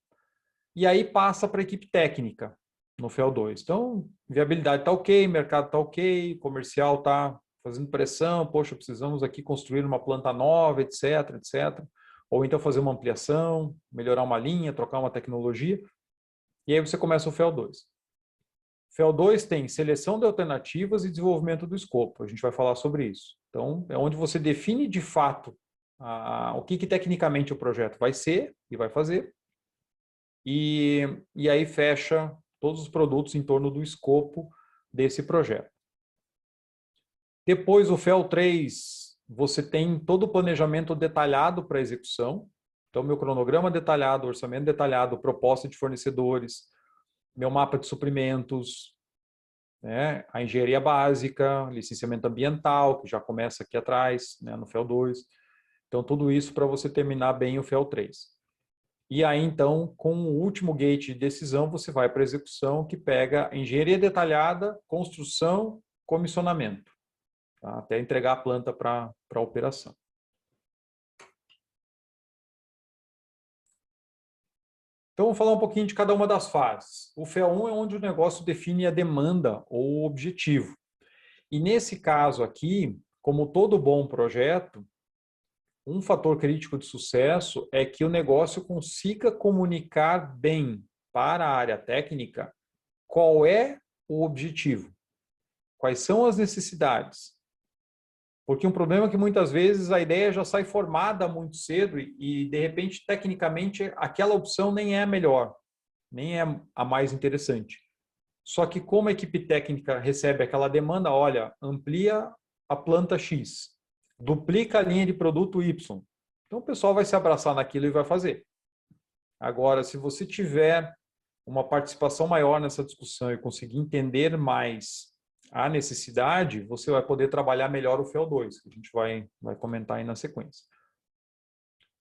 [SPEAKER 2] E aí passa para a equipe técnica no FEL 2. Então, viabilidade está ok, mercado está ok, comercial está fazendo pressão, poxa, precisamos aqui construir uma planta nova, etc, etc. Ou então fazer uma ampliação, melhorar uma linha, trocar uma tecnologia. E aí você começa o FEL2. FEL2 tem seleção de alternativas e desenvolvimento do escopo. A gente vai falar sobre isso. Então, é onde você define de fato o que tecnicamente o projeto vai ser e vai fazer. E aí fecha todos os produtos em torno do escopo desse projeto. Depois, o FEL3, você tem todo o planejamento detalhado para execução. Então, meu cronograma detalhado, orçamento detalhado, proposta de fornecedores, meu mapa de suprimentos, né, a engenharia básica, licenciamento ambiental, que já começa aqui atrás, né, no FEL2. Então, tudo isso para você terminar bem o FEL3. E aí, então, com o último gate de decisão, você vai para a execução, que pega engenharia detalhada, construção, comissionamento, tá? Até entregar a planta para a operação. Então, vamos falar um pouquinho de cada uma das fases. O FEL1 é onde o negócio define a demanda ou o objetivo. E nesse caso aqui, como todo bom projeto, um fator crítico de sucesso é que o negócio consiga comunicar bem para a área técnica qual é o objetivo, quais são as necessidades. Porque um problema é que muitas vezes a ideia já sai formada muito cedo e de repente, tecnicamente, aquela opção nem é a melhor, nem é a mais interessante. Só que como a equipe técnica recebe aquela demanda, olha, amplia a planta X, duplica a linha de produto Y. Então o pessoal vai se abraçar naquilo e vai fazer. Agora, se você tiver uma participação maior nessa discussão e conseguir entender mais a necessidade, você vai poder trabalhar melhor o FEL2, que a gente vai comentar aí na sequência.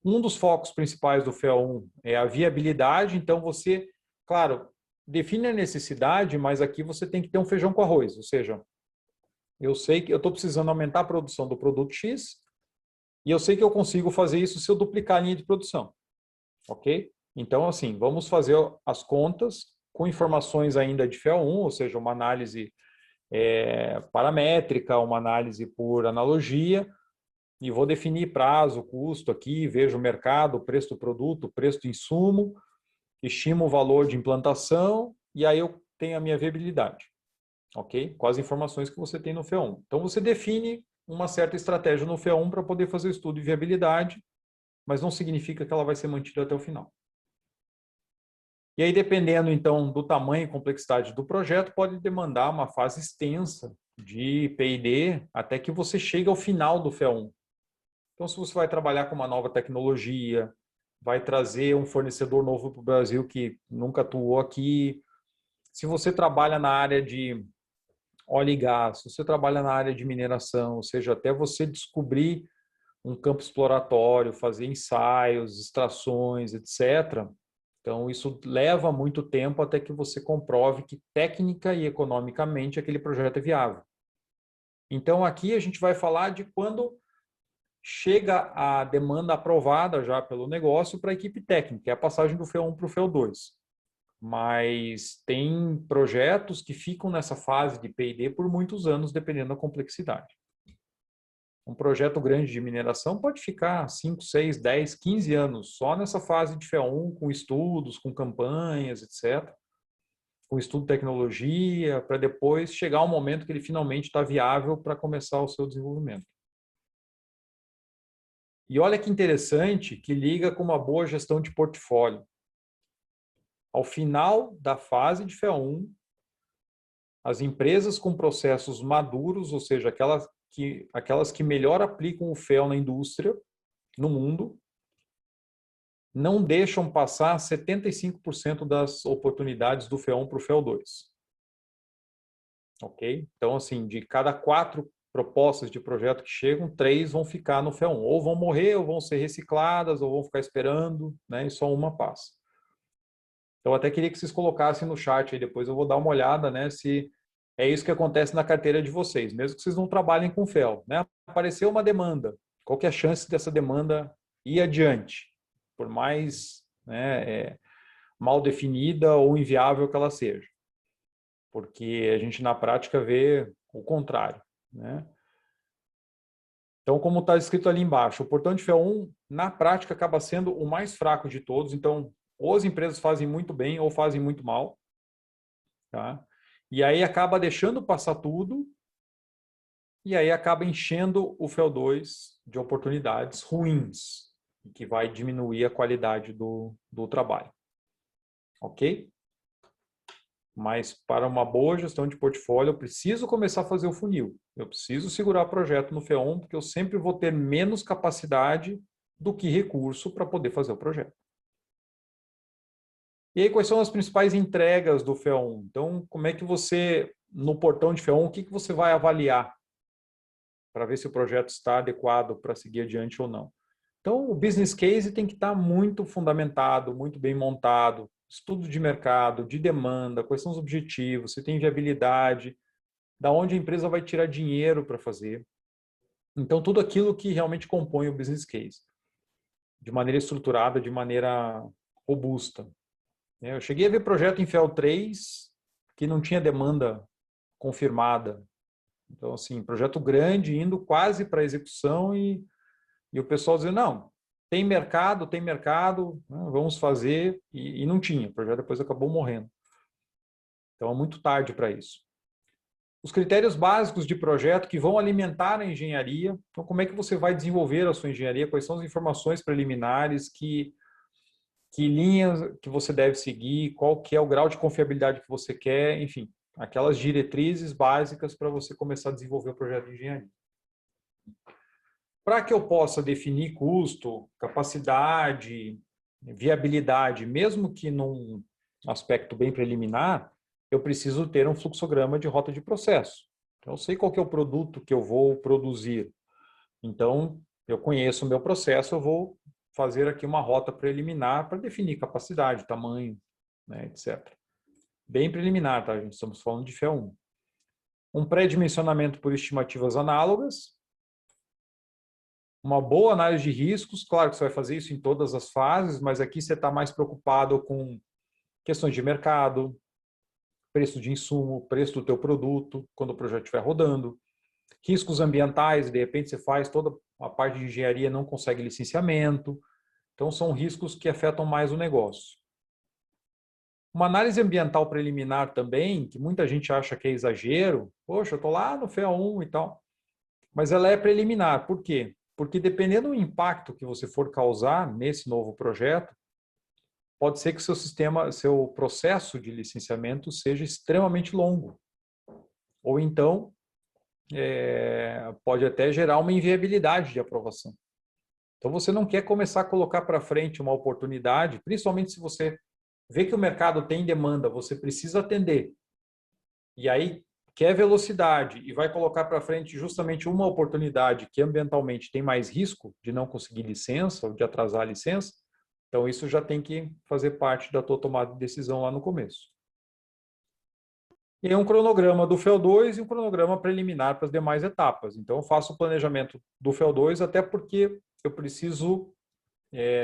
[SPEAKER 2] Um dos focos principais do FEL1 é a viabilidade, então você, claro, define a necessidade, mas aqui você tem que ter um feijão com arroz, ou seja, eu sei que eu estou precisando aumentar a produção do produto X e eu sei que eu consigo fazer isso se eu duplicar a linha de produção, ok? Então, assim, vamos fazer as contas com informações ainda de FEL1, ou seja, uma análise paramétrica, uma análise por analogia, e vou definir prazo, custo aqui, vejo o mercado, preço do produto, preço do insumo, estimo o valor de implantação e aí eu tenho a minha viabilidade, ok? Com as informações que você tem no FEL1. Então, você define uma certa estratégia no FEL1 para poder fazer o estudo de viabilidade, mas não significa que ela vai ser mantida até o final. E aí, dependendo, então, do tamanho e complexidade do projeto, pode demandar uma fase extensa de P&D até que você chegue ao final do FEL1. Então, se você vai trabalhar com uma nova tecnologia, vai trazer um fornecedor novo para o Brasil que nunca atuou aqui, se você trabalha na área de óleo e gás, se você trabalha na área de mineração, ou seja, até você descobrir um campo exploratório, fazer ensaios, extrações, etc., então, isso leva muito tempo até que você comprove que técnica e economicamente aquele projeto é viável. Então, aqui a gente vai falar de quando chega a demanda aprovada já pelo negócio para a equipe técnica, é a passagem do FEL1 para o FEL2. Mas tem projetos que ficam nessa fase de P&D por muitos anos, dependendo da complexidade. Um projeto grande de mineração pode ficar 5, 6, 10, 15 anos só nessa fase de FEL1, com estudos, com campanhas, etc. Com estudo de tecnologia, para depois chegar ao momento que ele finalmente está viável para começar o seu desenvolvimento. E olha que interessante que liga com uma boa gestão de portfólio. Ao final da fase de FEL1, as empresas com processos maduros, ou seja, aquelas que melhor aplicam o FEL na indústria, no mundo, não deixam passar 75% das oportunidades do FEL1 para o FEL2. Ok? Então, assim, de cada 4 propostas de projeto que chegam, 3 vão ficar no FEL1. Ou vão morrer, ou vão ser recicladas, ou vão ficar esperando, né? E só uma passa. Então, até queria que vocês colocassem no chat aí, depois eu vou dar uma olhada, né? Se é isso que acontece na carteira de vocês, mesmo que vocês não trabalhem com FEL, né? Apareceu uma demanda. Qual que é a chance dessa demanda ir adiante? Por mais, né, mal definida ou inviável que ela seja. Porque a gente, na prática, vê o contrário, né? Então, como está escrito ali embaixo, o portão de FEL1, na prática, acaba sendo o mais fraco de todos. Então, ou as empresas fazem muito bem ou fazem muito mal. Tá? E aí acaba deixando passar tudo e aí acaba enchendo o FEL2 de oportunidades ruins, que vai diminuir a qualidade do trabalho. Ok? Mas para uma boa gestão de portfólio, eu preciso começar a fazer o funil. Eu preciso segurar o projeto no FEL1, porque eu sempre vou ter menos capacidade do que recurso para poder fazer o projeto. E aí, quais são as principais entregas do FEL1? Então, como é que você, no portão de FEL1, o que você vai avaliar para ver se o projeto está adequado para seguir adiante ou não? Então, o business case tem que estar muito fundamentado, muito bem montado, estudo de mercado, de demanda, quais são os objetivos, se tem viabilidade, da onde a empresa vai tirar dinheiro para fazer. Então, tudo aquilo que realmente compõe o business case, de maneira estruturada, de maneira robusta. Eu cheguei a ver projeto em FEL3 que não tinha demanda confirmada. Então, assim, projeto grande, indo quase para a execução e o pessoal dizendo, não, tem mercado, né, vamos fazer, e não tinha. O projeto depois acabou morrendo. Então, é muito tarde para isso. Os critérios básicos de projeto que vão alimentar a engenharia. Então, como é que você vai desenvolver a sua engenharia? Quais são as informações preliminares? Que linhas que você deve seguir? Qual que é o grau de confiabilidade que você quer? Enfim, aquelas diretrizes básicas para você começar a desenvolver o projeto de engenharia. Para que eu possa definir custo, capacidade, viabilidade, mesmo que num aspecto bem preliminar, eu preciso ter um fluxograma de rota de processo. Então, eu sei qual que é o produto que eu vou produzir. Então, eu conheço o meu processo, eu vou fazer aqui uma rota preliminar para definir capacidade, tamanho, né, etc. Bem preliminar, tá, gente? Estamos falando de FEL1. Um pré-dimensionamento por estimativas análogas. Uma boa análise de riscos, claro que você vai fazer isso em todas as fases, mas aqui você está mais preocupado com questões de mercado, preço de insumo, preço do teu produto, quando o projeto estiver rodando, riscos ambientais, de repente você faz toda a parte de engenharia, não consegue licenciamento, então são riscos que afetam mais o negócio. Uma análise ambiental preliminar também, que muita gente acha que é exagero, poxa, eu estou lá no FEA1 e tal, mas ela é preliminar, por quê? Porque dependendo do impacto que você for causar nesse novo projeto, pode ser que seu processo de licenciamento seja extremamente longo. Ou então, pode até gerar uma inviabilidade de aprovação. Então, você não quer começar a colocar para frente uma oportunidade, principalmente se você vê que o mercado tem demanda, você precisa atender. E aí, quer velocidade e vai colocar para frente justamente uma oportunidade que ambientalmente tem mais risco de não conseguir licença ou de atrasar a licença, então isso já tem que fazer parte da tua tomada de decisão lá no começo. E um cronograma do FEL2 e um cronograma preliminar para as demais etapas. Então eu faço o planejamento do FEL2 até porque eu preciso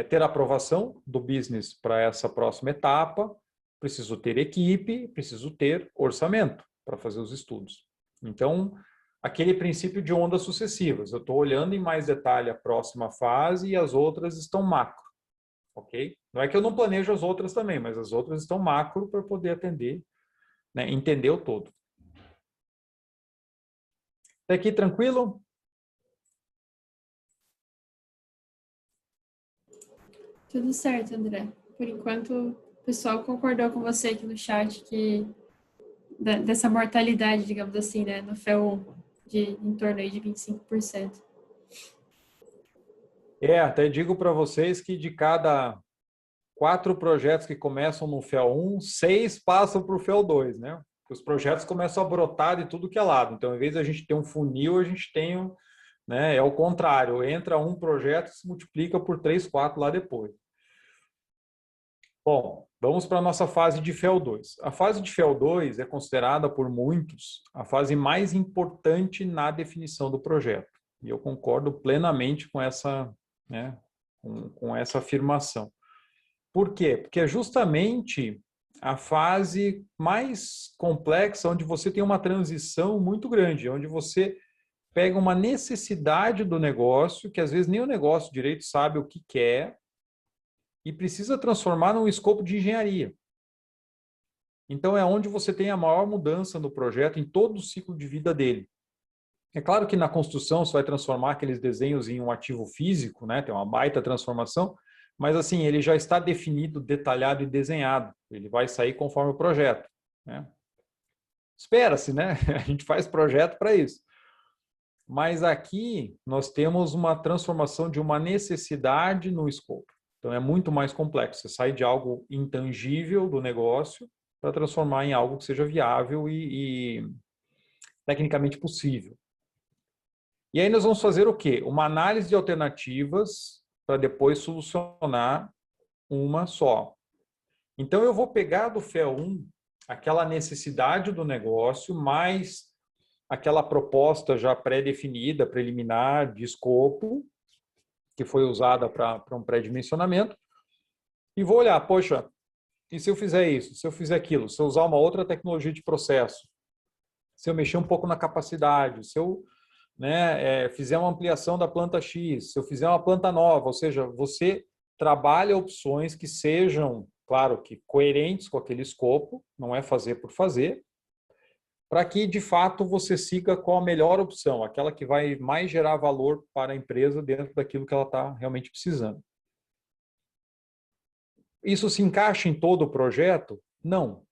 [SPEAKER 2] ter aprovação do business para essa próxima etapa, preciso ter equipe, preciso ter orçamento para fazer os estudos. Então, aquele princípio de ondas sucessivas. Eu estou olhando em mais detalhe a próxima fase e as outras estão macro. Ok? Não é que eu não planejo as outras também, mas as outras estão macro para poder atender, né, entender o todo. Até aqui tranquilo?
[SPEAKER 1] Tudo certo, André. Por enquanto, o pessoal concordou com você aqui no chat que dessa mortalidade, digamos assim, né, no FEL1, em torno aí de 25%.
[SPEAKER 2] Até digo para vocês que de cada 4 projetos que começam no FEL1, 6 passam para o FEL2, né? Os projetos começam a brotar de tudo que é lado. Então, em vez de a gente ter um funil, a gente tem, né, é o contrário. Entra um projeto e se multiplica por 3, 4 lá depois. Bom, vamos para a nossa fase de FEL2. A fase de FEL2 é considerada por muitos a fase mais importante na definição do projeto. E eu concordo plenamente com essa, né, com essa afirmação. Por quê? Porque é justamente a fase mais complexa, onde você tem uma transição muito grande, onde você pega uma necessidade do negócio, que às vezes nem o negócio direito sabe o que quer, e precisa transformar num escopo de engenharia. Então, é onde você tem a maior mudança no projeto em todo o ciclo de vida dele. É claro que na construção você vai transformar aqueles desenhos em um ativo físico, né? Tem uma baita transformação, mas assim, ele já está definido, detalhado e desenhado. Ele vai sair conforme o projeto, né? Espera-se, né? A gente faz projeto para isso. Mas aqui nós temos uma transformação de uma necessidade no escopo. Então é muito mais complexo. Você sai de algo intangível do negócio para transformar em algo que seja viável e tecnicamente possível. E aí nós vamos fazer o quê? Uma análise de alternativas para depois solucionar uma só. Então eu vou pegar do FEL1 aquela necessidade do negócio, mais aquela proposta já pré-definida, preliminar, de escopo, que foi usada para um pré-dimensionamento, e vou olhar, poxa, e se eu fizer isso, se eu fizer aquilo, se eu usar uma outra tecnologia de processo, se eu mexer um pouco na capacidade, se eu fizer uma ampliação da planta X, se eu fizer uma planta nova, ou seja, você trabalha opções que sejam, claro, que coerentes com aquele escopo, não é fazer por fazer, para que, de fato, você siga com a melhor opção, aquela que vai mais gerar valor para a empresa dentro daquilo que ela está realmente precisando. Isso se encaixa em todo o projeto? Não.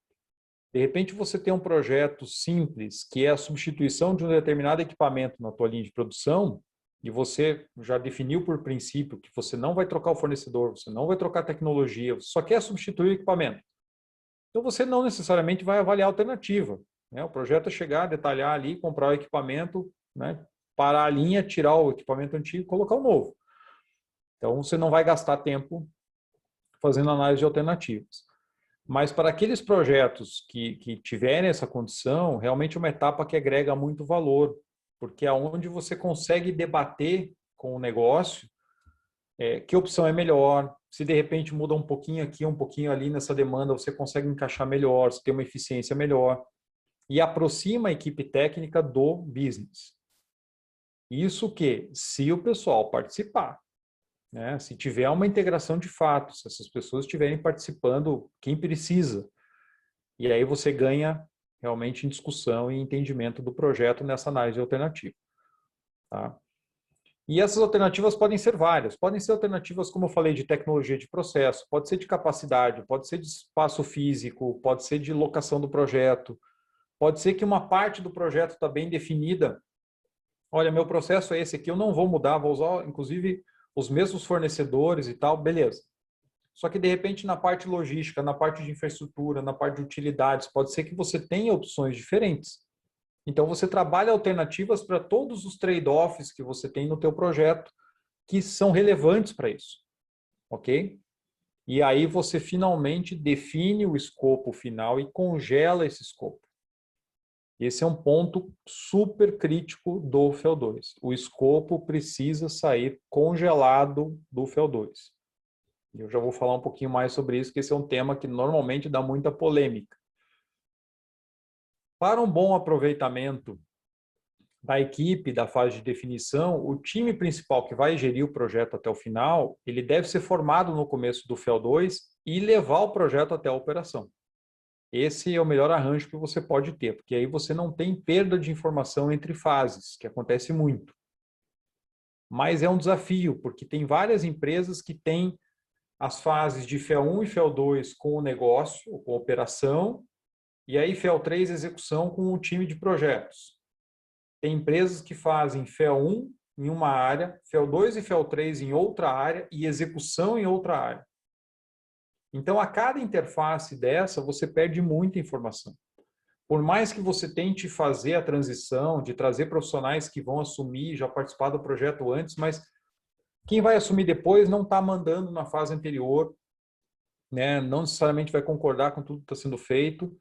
[SPEAKER 2] De repente, você tem um projeto simples, que é a substituição de um determinado equipamento na tua linha de produção, e você já definiu por princípio que você não vai trocar o fornecedor, você não vai trocar a tecnologia, você só quer substituir o equipamento. Então, você não necessariamente vai avaliar a alternativa. O projeto é chegar, detalhar ali, comprar o equipamento, parar a linha, tirar o equipamento antigo e colocar o novo. Então, você não vai gastar tempo fazendo análise de alternativas. Mas para aqueles projetos que tiverem essa condição, realmente é uma etapa que agrega muito valor, porque é onde você consegue debater com o negócio que opção é melhor, se de repente muda um pouquinho aqui, um pouquinho ali nessa demanda, você consegue encaixar melhor, você tem uma eficiência melhor, e aproxima a equipe técnica do business. Isso que, se o pessoal participar, se tiver uma integração de fato, se essas pessoas estiverem participando, quem precisa. E aí você ganha realmente em discussão e entendimento do projeto nessa análise alternativa. Tá? E essas alternativas podem ser várias. Podem ser alternativas, como eu falei, de tecnologia de processo, pode ser de capacidade, pode ser de espaço físico, pode ser de locação do projeto, pode ser que uma parte do projeto está bem definida. Olha, meu processo é esse aqui, eu não vou mudar, vou usar, inclusive, os mesmos fornecedores e tal, beleza. Só que, de repente, na parte logística, na parte de infraestrutura, na parte de utilidades, pode ser que você tenha opções diferentes. Então, você trabalha alternativas para todos os trade-offs que você tem no teu projeto, que são relevantes para isso. Ok? E aí você finalmente define o escopo final e congela esse escopo. Esse é um ponto super crítico do FEL2. O escopo precisa sair congelado do FEL2. Eu já vou falar um pouquinho mais sobre isso, que esse é um tema que normalmente dá muita polêmica. Para um bom aproveitamento da equipe, da fase de definição, o time principal que vai gerir o projeto até o final, ele deve ser formado no começo do FEL2 e levar o projeto até a operação. Esse é o melhor arranjo que você pode ter, porque aí você não tem perda de informação entre fases, que acontece muito. Mas é um desafio, porque tem várias empresas que têm as fases de FEL1 e FEL2 com o negócio, com a operação, e aí FEL3 execução com o time de projetos. Tem empresas que fazem FEL1 em uma área, FEL2 e FEL3 em outra área e execução em outra área. Então, a cada interface dessa, você perde muita informação. Por mais que você tente fazer a transição, de trazer profissionais que vão assumir, já participar do projeto antes, mas quem vai assumir depois não está mandando na fase anterior, não necessariamente vai concordar com tudo que está sendo feito.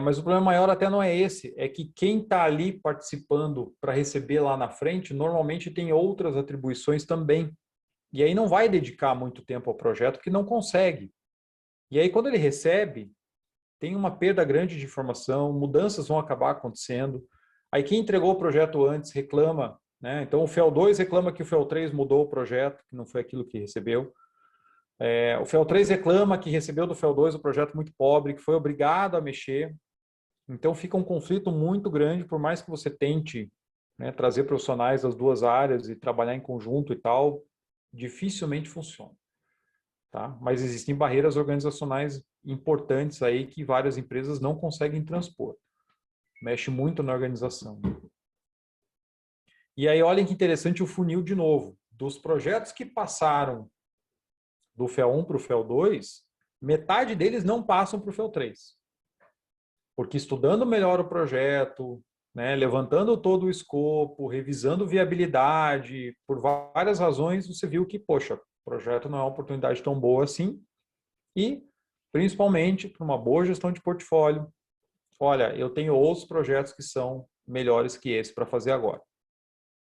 [SPEAKER 2] Mas o problema maior até não é esse, é que quem está ali participando para receber lá na frente, normalmente tem outras atribuições também. E aí não vai dedicar muito tempo ao projeto, porque não consegue. E aí quando ele recebe, tem uma perda grande de informação, mudanças vão acabar acontecendo, Aí quem entregou o projeto antes reclama, né? Então o FEL 2 reclama que o FEL 3 mudou o projeto, que não foi aquilo que recebeu. O FEL 3 reclama que recebeu do FEL 2 o projeto muito pobre, que foi obrigado a mexer. Então fica um conflito muito grande, por mais que você tente, né, trazer profissionais das duas áreas e trabalhar em conjunto e tal, dificilmente funciona. Tá? Mas existem barreiras organizacionais importantes aí que várias empresas não conseguem transpor. Mexe muito na organização. E aí, olhem que interessante o funil de novo. Dos projetos que passaram do FEL 1 para o FEL 2, metade deles não passam para o FEL 3. Porque estudando melhor o projeto, né, levantando todo o escopo, revisando viabilidade, por várias razões, você viu que, poxa, o projeto não é uma oportunidade tão boa assim. E, principalmente, para uma boa gestão de portfólio, olha, eu tenho outros projetos que são melhores que esse para fazer agora.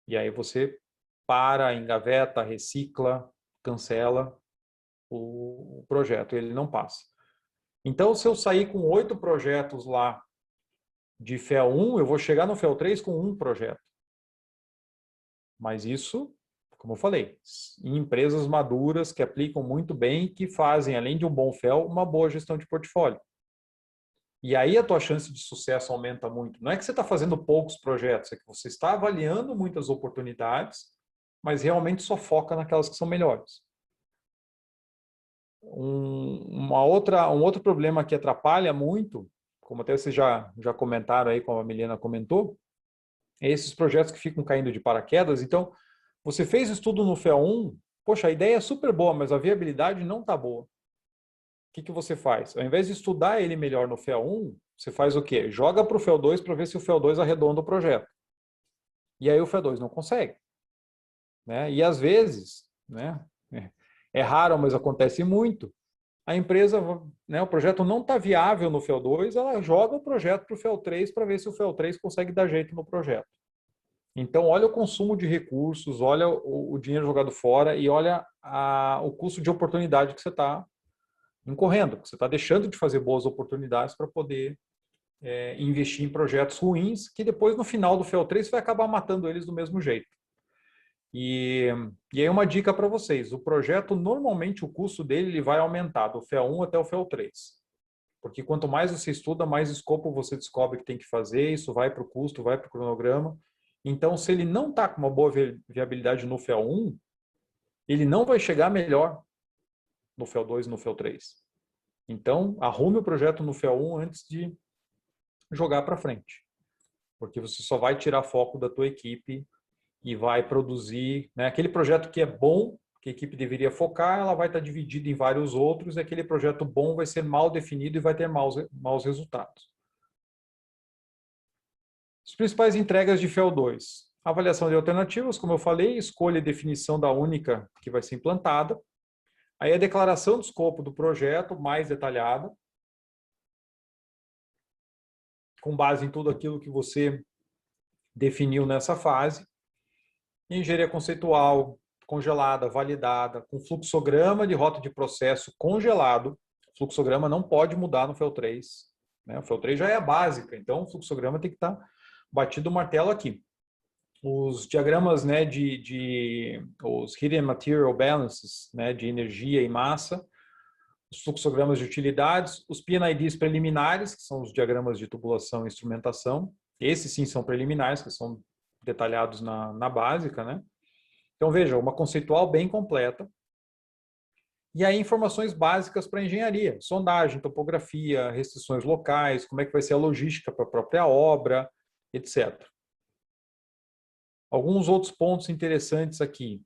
[SPEAKER 2] E aí você para, engaveta, recicla, cancela o projeto, ele não passa. Então, se eu sair com 8 projetos lá de FEL 1, eu vou chegar no FEL 3 com um projeto. Mas isso, como eu falei, em empresas maduras que aplicam muito bem e que fazem, além de um bom FEL, uma boa gestão de portfólio. E aí a tua chance de sucesso aumenta muito. Não é que você está fazendo poucos projetos, é que você está avaliando muitas oportunidades, mas realmente só foca naquelas que são melhores. Um outro problema que atrapalha muito, como até vocês já comentaram aí, como a Milena comentou, é esses projetos que ficam caindo de paraquedas. Então, você fez estudo no FEL 1, poxa, a ideia é super boa, mas a viabilidade não está boa. O que você faz? Ao invés de estudar ele melhor no FEL 1, você faz o quê? Joga para o FEL 2 para ver se o FEL 2 arredonda o projeto. E aí o FEL 2 não consegue. Né? E às vezes, né, é raro, mas acontece muito, a empresa, né, o projeto não está viável no FEL 2, ela joga o projeto para o FEL 3 para ver se o FEL 3 consegue dar jeito no projeto. Então, olha o consumo de recursos, olha o dinheiro jogado fora e olha o custo de oportunidade que você está incorrendo, porque você está deixando de fazer boas oportunidades para poder investir em projetos ruins, que depois, no final do FEL 3, você vai acabar matando eles do mesmo jeito. E aí uma dica para vocês, o projeto, normalmente, o custo dele ele vai aumentar do FEL 1 até o FEL 3. Porque quanto mais você estuda, mais escopo você descobre que tem que fazer, isso vai para o custo, vai para o cronograma. Então, se ele não está com uma boa viabilidade no FEL 1, ele não vai chegar melhor no FEL 2 e no FEL 3. Então, arrume o projeto no FEL 1 antes de jogar para frente. Porque você só vai tirar foco da tua equipe e vai produzir, né, aquele projeto que é bom, que a equipe deveria focar, ela vai estar dividida em vários outros, e aquele projeto bom vai ser mal definido e vai ter maus resultados. As principais entregas de FEL 2. Avaliação de alternativas, como eu falei, escolha e definição da única que vai ser implantada. Aí a declaração do escopo do projeto, mais detalhada, com base em tudo aquilo que você definiu nessa fase. Engenharia conceitual, congelada, validada, com fluxograma de rota de processo congelado. O fluxograma não pode mudar no FEL 3. Né? O FEL 3 já é a básica, então o fluxograma tem que estar batido o martelo aqui. Os diagramas, né, os Hidden Material Balances, né, de energia e massa, os fluxogramas de utilidades, os PNIDs preliminares, que são os diagramas de tubulação e instrumentação. Esses sim são preliminares, que são detalhados na básica, né? Então, veja, uma conceitual bem completa. E aí, informações básicas para engenharia. Sondagem, topografia, restrições locais, como é que vai ser a logística para a própria obra, etc. Alguns outros pontos interessantes aqui,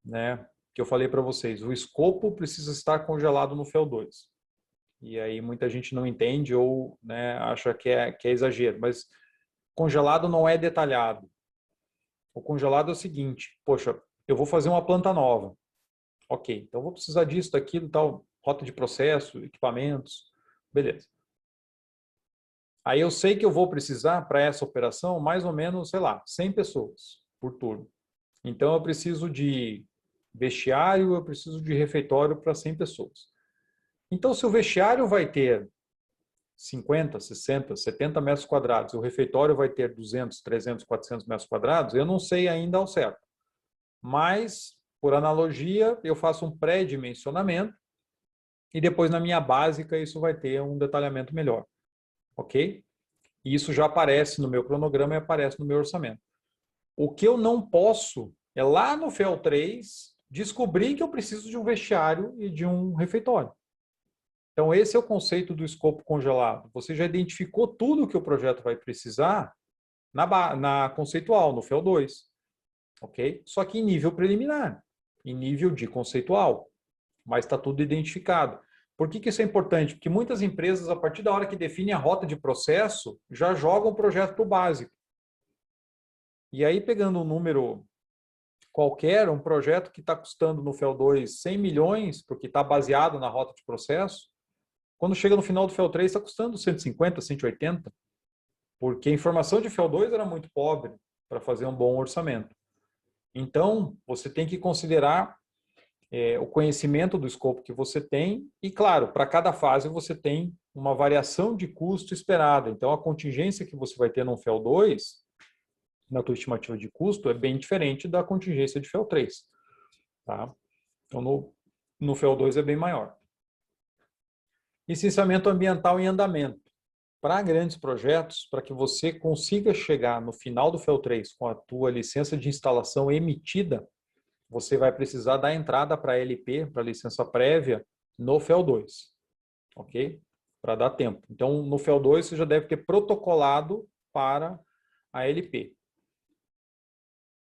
[SPEAKER 2] né? Que eu falei para vocês. O escopo precisa estar congelado no FEL 2. E aí muita gente não entende ou, né, acha que é exagero. Mas congelado não é detalhado. O congelado é o seguinte, poxa, eu vou fazer uma planta nova. Ok, então vou precisar disso, daquilo, tal, rota de processo, equipamentos, beleza. Aí eu sei que eu vou precisar para essa operação mais ou menos, sei lá, 100 pessoas por turno. Então eu preciso de vestiário, eu preciso de refeitório para 100 pessoas. Então se o vestiário vai ter 50, 60, 70 metros quadrados, o refeitório vai ter 200, 300, 400 metros quadrados, eu não sei ainda ao certo. Mas, por analogia, eu faço um pré-dimensionamento e depois na minha básica isso vai ter um detalhamento melhor. Ok? E isso já aparece no meu cronograma e aparece no meu orçamento. O que eu não posso é lá no FEL 3 descobrir que eu preciso de um vestiário e de um refeitório. Então, esse é o conceito do escopo congelado. Você já identificou tudo que o projeto vai precisar na conceitual, no FEL 2. Ok? Só que em nível preliminar, em nível de conceitual. Mas está tudo identificado. Por que isso é importante? Porque muitas empresas, a partir da hora que definem a rota de processo, já jogam o projeto para o básico. E aí, pegando um número qualquer, um projeto que está custando no FEL 2 100 milhões, porque está baseado na rota de processo, quando chega no final do FEL 3 está custando 150, 180, porque a informação de FEL 2 era muito pobre para fazer um bom orçamento. Então, você tem que considerar o conhecimento do escopo que você tem e, claro, para cada fase você tem uma variação de custo esperada. Então, a contingência que você vai ter no FEL 2, na tua estimativa de custo, é bem diferente da contingência de FEL 3. Tá? Então, no FEL 2 é bem maior. Licenciamento ambiental em andamento. Para grandes projetos, para que você consiga chegar no final do FEL 3 com a tua licença de instalação emitida, você vai precisar dar entrada para a LP, para a licença prévia, no FEL 2. Ok? Para dar tempo. Então, no FEL 2, você já deve ter protocolado para a LP.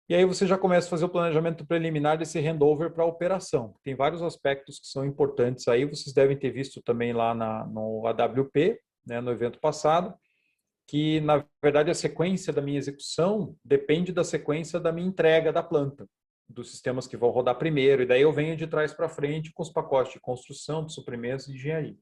[SPEAKER 2] E aí você já começa a fazer o planejamento preliminar desse handover para a operação. Tem vários aspectos que são importantes aí, vocês devem ter visto também lá no AWP, né, no evento passado, que na verdade a sequência da minha execução depende da sequência da minha entrega da planta, dos sistemas que vão rodar primeiro, e daí eu venho de trás para frente com os pacotes de construção, de suprimentos e de engenharia.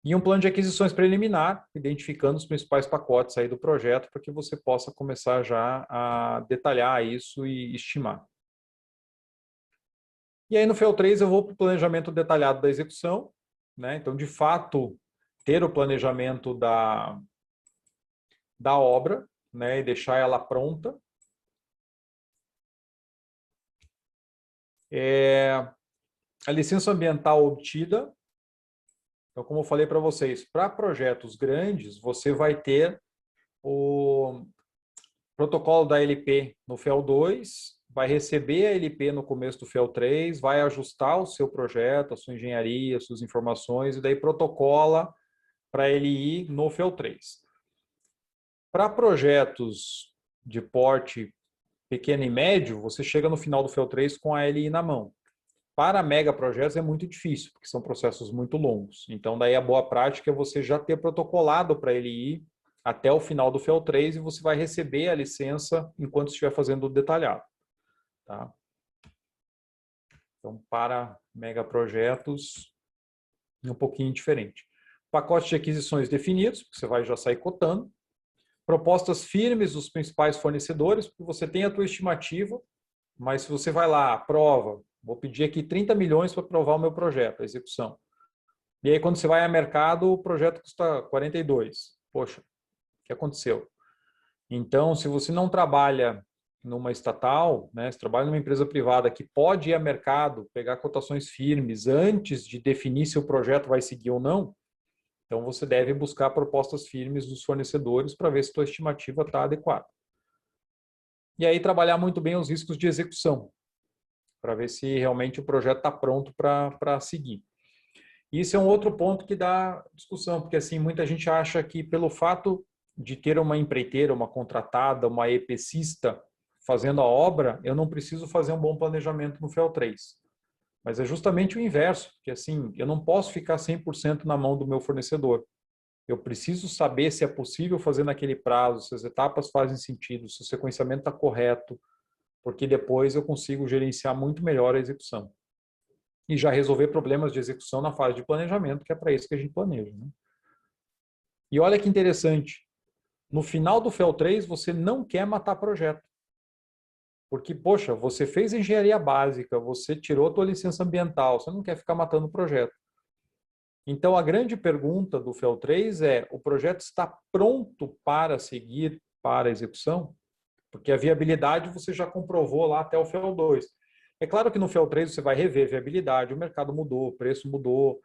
[SPEAKER 2] E um plano de aquisições preliminar, identificando os principais pacotes aí do projeto para que você possa começar já a detalhar isso e estimar. E aí no FEL 3 eu vou para o planejamento detalhado da execução, né? Então, de fato, ter o planejamento da obra, né? E deixar ela pronta. A licença ambiental obtida. Então, como eu falei para vocês, para projetos grandes, você vai ter o protocolo da LP no FEL 2, vai receber a LP no começo do FEL 3, vai ajustar o seu projeto, a sua engenharia, as suas informações, e daí protocola para ele ir no FEL 3. Para projetos de porte pequeno e médio, você chega no final do FEL 3 com a LI na mão. Para mega projetos é muito difícil, porque são processos muito longos. Então, daí a boa prática é você já ter protocolado para ele ir até o final do FEL 3 e você vai receber a licença enquanto estiver fazendo o detalhado. Tá? Então, para mega projetos, é um pouquinho diferente. Pacotes de aquisições definidos, você vai já sair cotando. Propostas firmes dos principais fornecedores, porque você tem a tua estimativa, mas se você vai lá, aprova, vou pedir aqui 30 milhões para aprovar o meu projeto, a execução. E aí, quando você vai a mercado, o projeto custa 42. Poxa, o que aconteceu? Então, se você não trabalha numa estatal, né, se trabalha numa empresa privada que pode ir a mercado, pegar cotações firmes antes de definir se o projeto vai seguir ou não, então você deve buscar propostas firmes dos fornecedores para ver se a sua estimativa está adequada. E aí trabalhar muito bem os riscos de execução, para ver se realmente o projeto está pronto para seguir. Isso é um outro ponto que dá discussão, porque assim, muita gente acha que pelo fato de ter uma empreiteira, uma contratada, uma EPCista fazendo a obra, eu não preciso fazer um bom planejamento no FEL 3. Mas é justamente o inverso, porque assim, eu não posso ficar 100% na mão do meu fornecedor. Eu preciso saber se é possível fazer naquele prazo, se as etapas fazem sentido, se o sequenciamento está correto, porque depois eu consigo gerenciar muito melhor a execução. E já resolver problemas de execução na fase de planejamento, que é para isso que a gente planeja. Né? E olha que interessante, no final do FEL 3 você não quer matar projeto. Porque, poxa, você fez engenharia básica, você tirou a tua licença ambiental, você não quer ficar matando o projeto. Então, a grande pergunta do FEL 3 é: o projeto está pronto para seguir para a execução? Porque a viabilidade você já comprovou lá até o FEL 2. É claro que no FEL 3 você vai rever viabilidade, o mercado mudou, o preço mudou,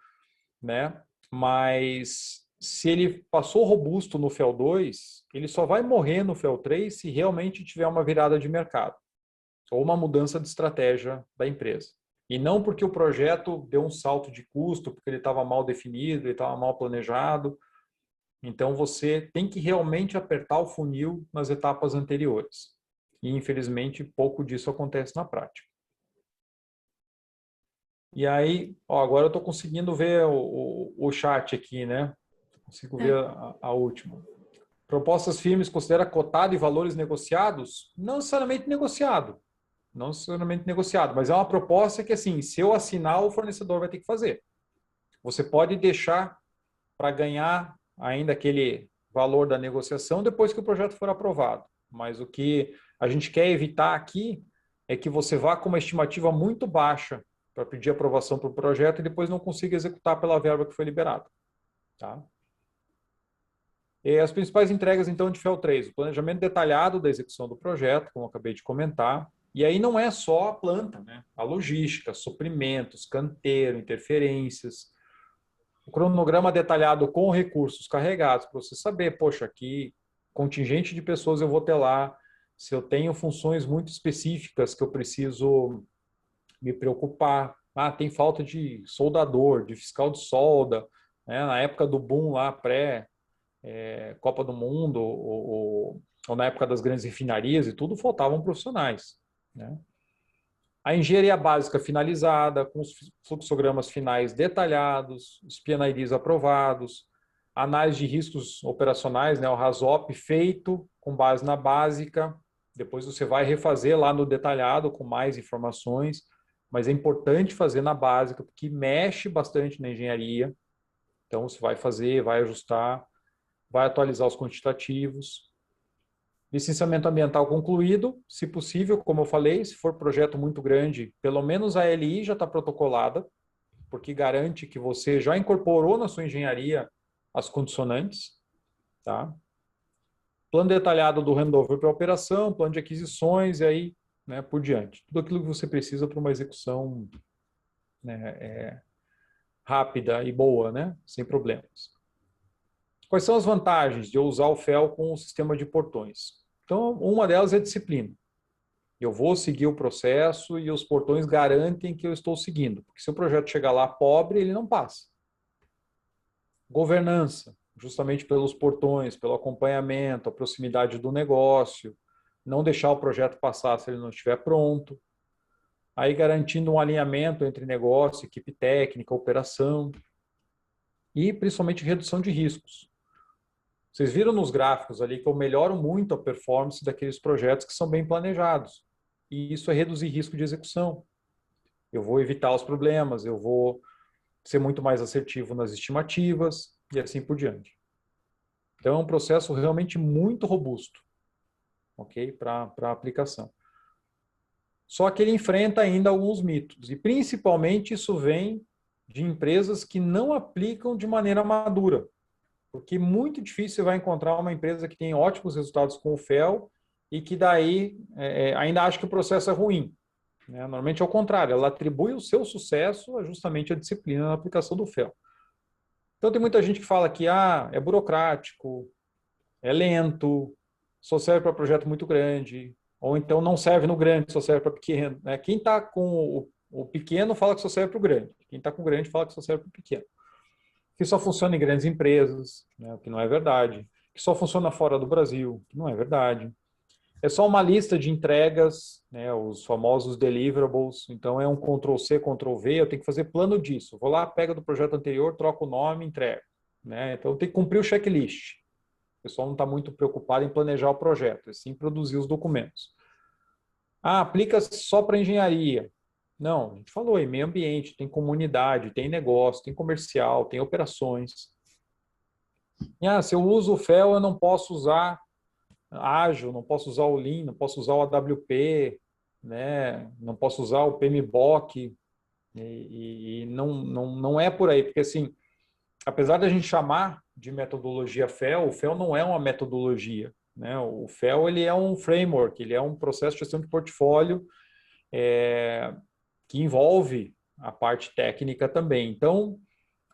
[SPEAKER 2] né? Mas se ele passou robusto no FEL 2, ele só vai morrer no FEL 3 se realmente tiver uma virada de mercado ou uma mudança de estratégia da empresa. E não porque o projeto deu um salto de custo, porque ele estava mal definido, ele estava mal planejado. Então, você tem que realmente apertar o funil nas etapas anteriores. E, infelizmente, pouco disso acontece na prática. E aí, ó, agora eu estou conseguindo ver o chat aqui, né? Consigo ver a última. Propostas firmes considera cotado e valores negociados? Não necessariamente negociado. Não necessariamente negociado, mas é uma proposta que, assim, se eu assinar, o fornecedor vai ter que fazer. Você pode deixar para ganhar ainda aquele valor da negociação depois que o projeto for aprovado. Mas o que a gente quer evitar aqui é que você vá com uma estimativa muito baixa para pedir aprovação para o projeto e depois não consiga executar pela verba que foi liberada. Tá? E as principais entregas, então, de FEL 3, o planejamento detalhado da execução do projeto, como eu acabei de comentar, e aí não é só a planta, né? A logística, suprimentos, canteiro, interferências, o cronograma detalhado com recursos carregados, para você saber, poxa, que contingente de pessoas eu vou ter lá, se eu tenho funções muito específicas que eu preciso me preocupar. Ah, tem falta de soldador, de fiscal de solda, né? Na época do boom lá, Copa do Mundo, ou na época das grandes refinarias e tudo, faltavam profissionais, né? A engenharia básica finalizada, com os fluxogramas finais detalhados, os PNIDs aprovados, análise de riscos operacionais, né, o RASOP feito com base na básica, depois você vai refazer lá no detalhado com mais informações, mas é importante fazer na básica, porque mexe bastante na engenharia, então você vai fazer, vai ajustar, vai atualizar os quantitativos. Licenciamento ambiental concluído, se possível, como eu falei, se for projeto muito grande, pelo menos a LI já está protocolada, porque garante que você já incorporou na sua engenharia as condicionantes. Tá? Plano detalhado do handover para operação, plano de aquisições e aí, né, por diante. Tudo aquilo que você precisa para uma execução, né, rápida e boa, né, sem problemas. Quais são as vantagens de eu usar o FEL com o sistema de portões? Então, uma delas é disciplina. Eu vou seguir o processo e os portões garantem que eu estou seguindo. Porque se o projeto chegar lá pobre, ele não passa. Governança, justamente pelos portões, pelo acompanhamento, a proximidade do negócio, não deixar o projeto passar se ele não estiver pronto. Aí garantindo um alinhamento entre negócio, equipe técnica, operação. E principalmente redução de riscos. Vocês viram nos gráficos ali que eu melhoro muito a performance daqueles projetos que são bem planejados. E isso é reduzir risco de execução. Eu vou evitar os problemas, eu vou ser muito mais assertivo nas estimativas e assim por diante. Então é um processo realmente muito robusto, ok? Para aplicação. Só que ele enfrenta ainda alguns mitos. E principalmente isso vem de empresas que não aplicam de maneira madura. Porque muito difícil você vai encontrar uma empresa que tem ótimos resultados com o FEL e que daí ainda acha que o processo é ruim. Né? Normalmente é o contrário, ela atribui o seu sucesso a justamente a disciplina na aplicação do FEL. Então tem muita gente que fala que é burocrático, é lento, só serve para projeto muito grande, ou então não serve no grande, só serve para pequeno. Né? Quem está com o pequeno fala que só serve para o grande, quem está com o grande fala que só serve para o pequeno. Que só funciona em grandes empresas, né, o que não é verdade, que só funciona fora do Brasil, que não é verdade. É só uma lista de entregas, né, os famosos deliverables, então é um Ctrl+C, Ctrl+V, eu tenho que fazer plano disso. Vou lá, pego do projeto anterior, troco o nome, entrego. Né? Então eu tenho que cumprir o checklist. O pessoal não está muito preocupado em planejar o projeto, e sim produzir os documentos. Aplica só para engenharia. Não, a gente falou aí, meio ambiente, tem comunidade, tem negócio, tem comercial, tem operações. Se eu uso o FEL, eu não posso usar Ágil, não posso usar o Lean, não posso usar o AWP, né? Não posso usar o PMBOK, e não é por aí, porque assim, apesar da gente chamar de metodologia FEL, o FEL não é uma metodologia, né? O FEL ele é um framework, ele é um processo de gestão de portfólio que envolve a parte técnica também. Então,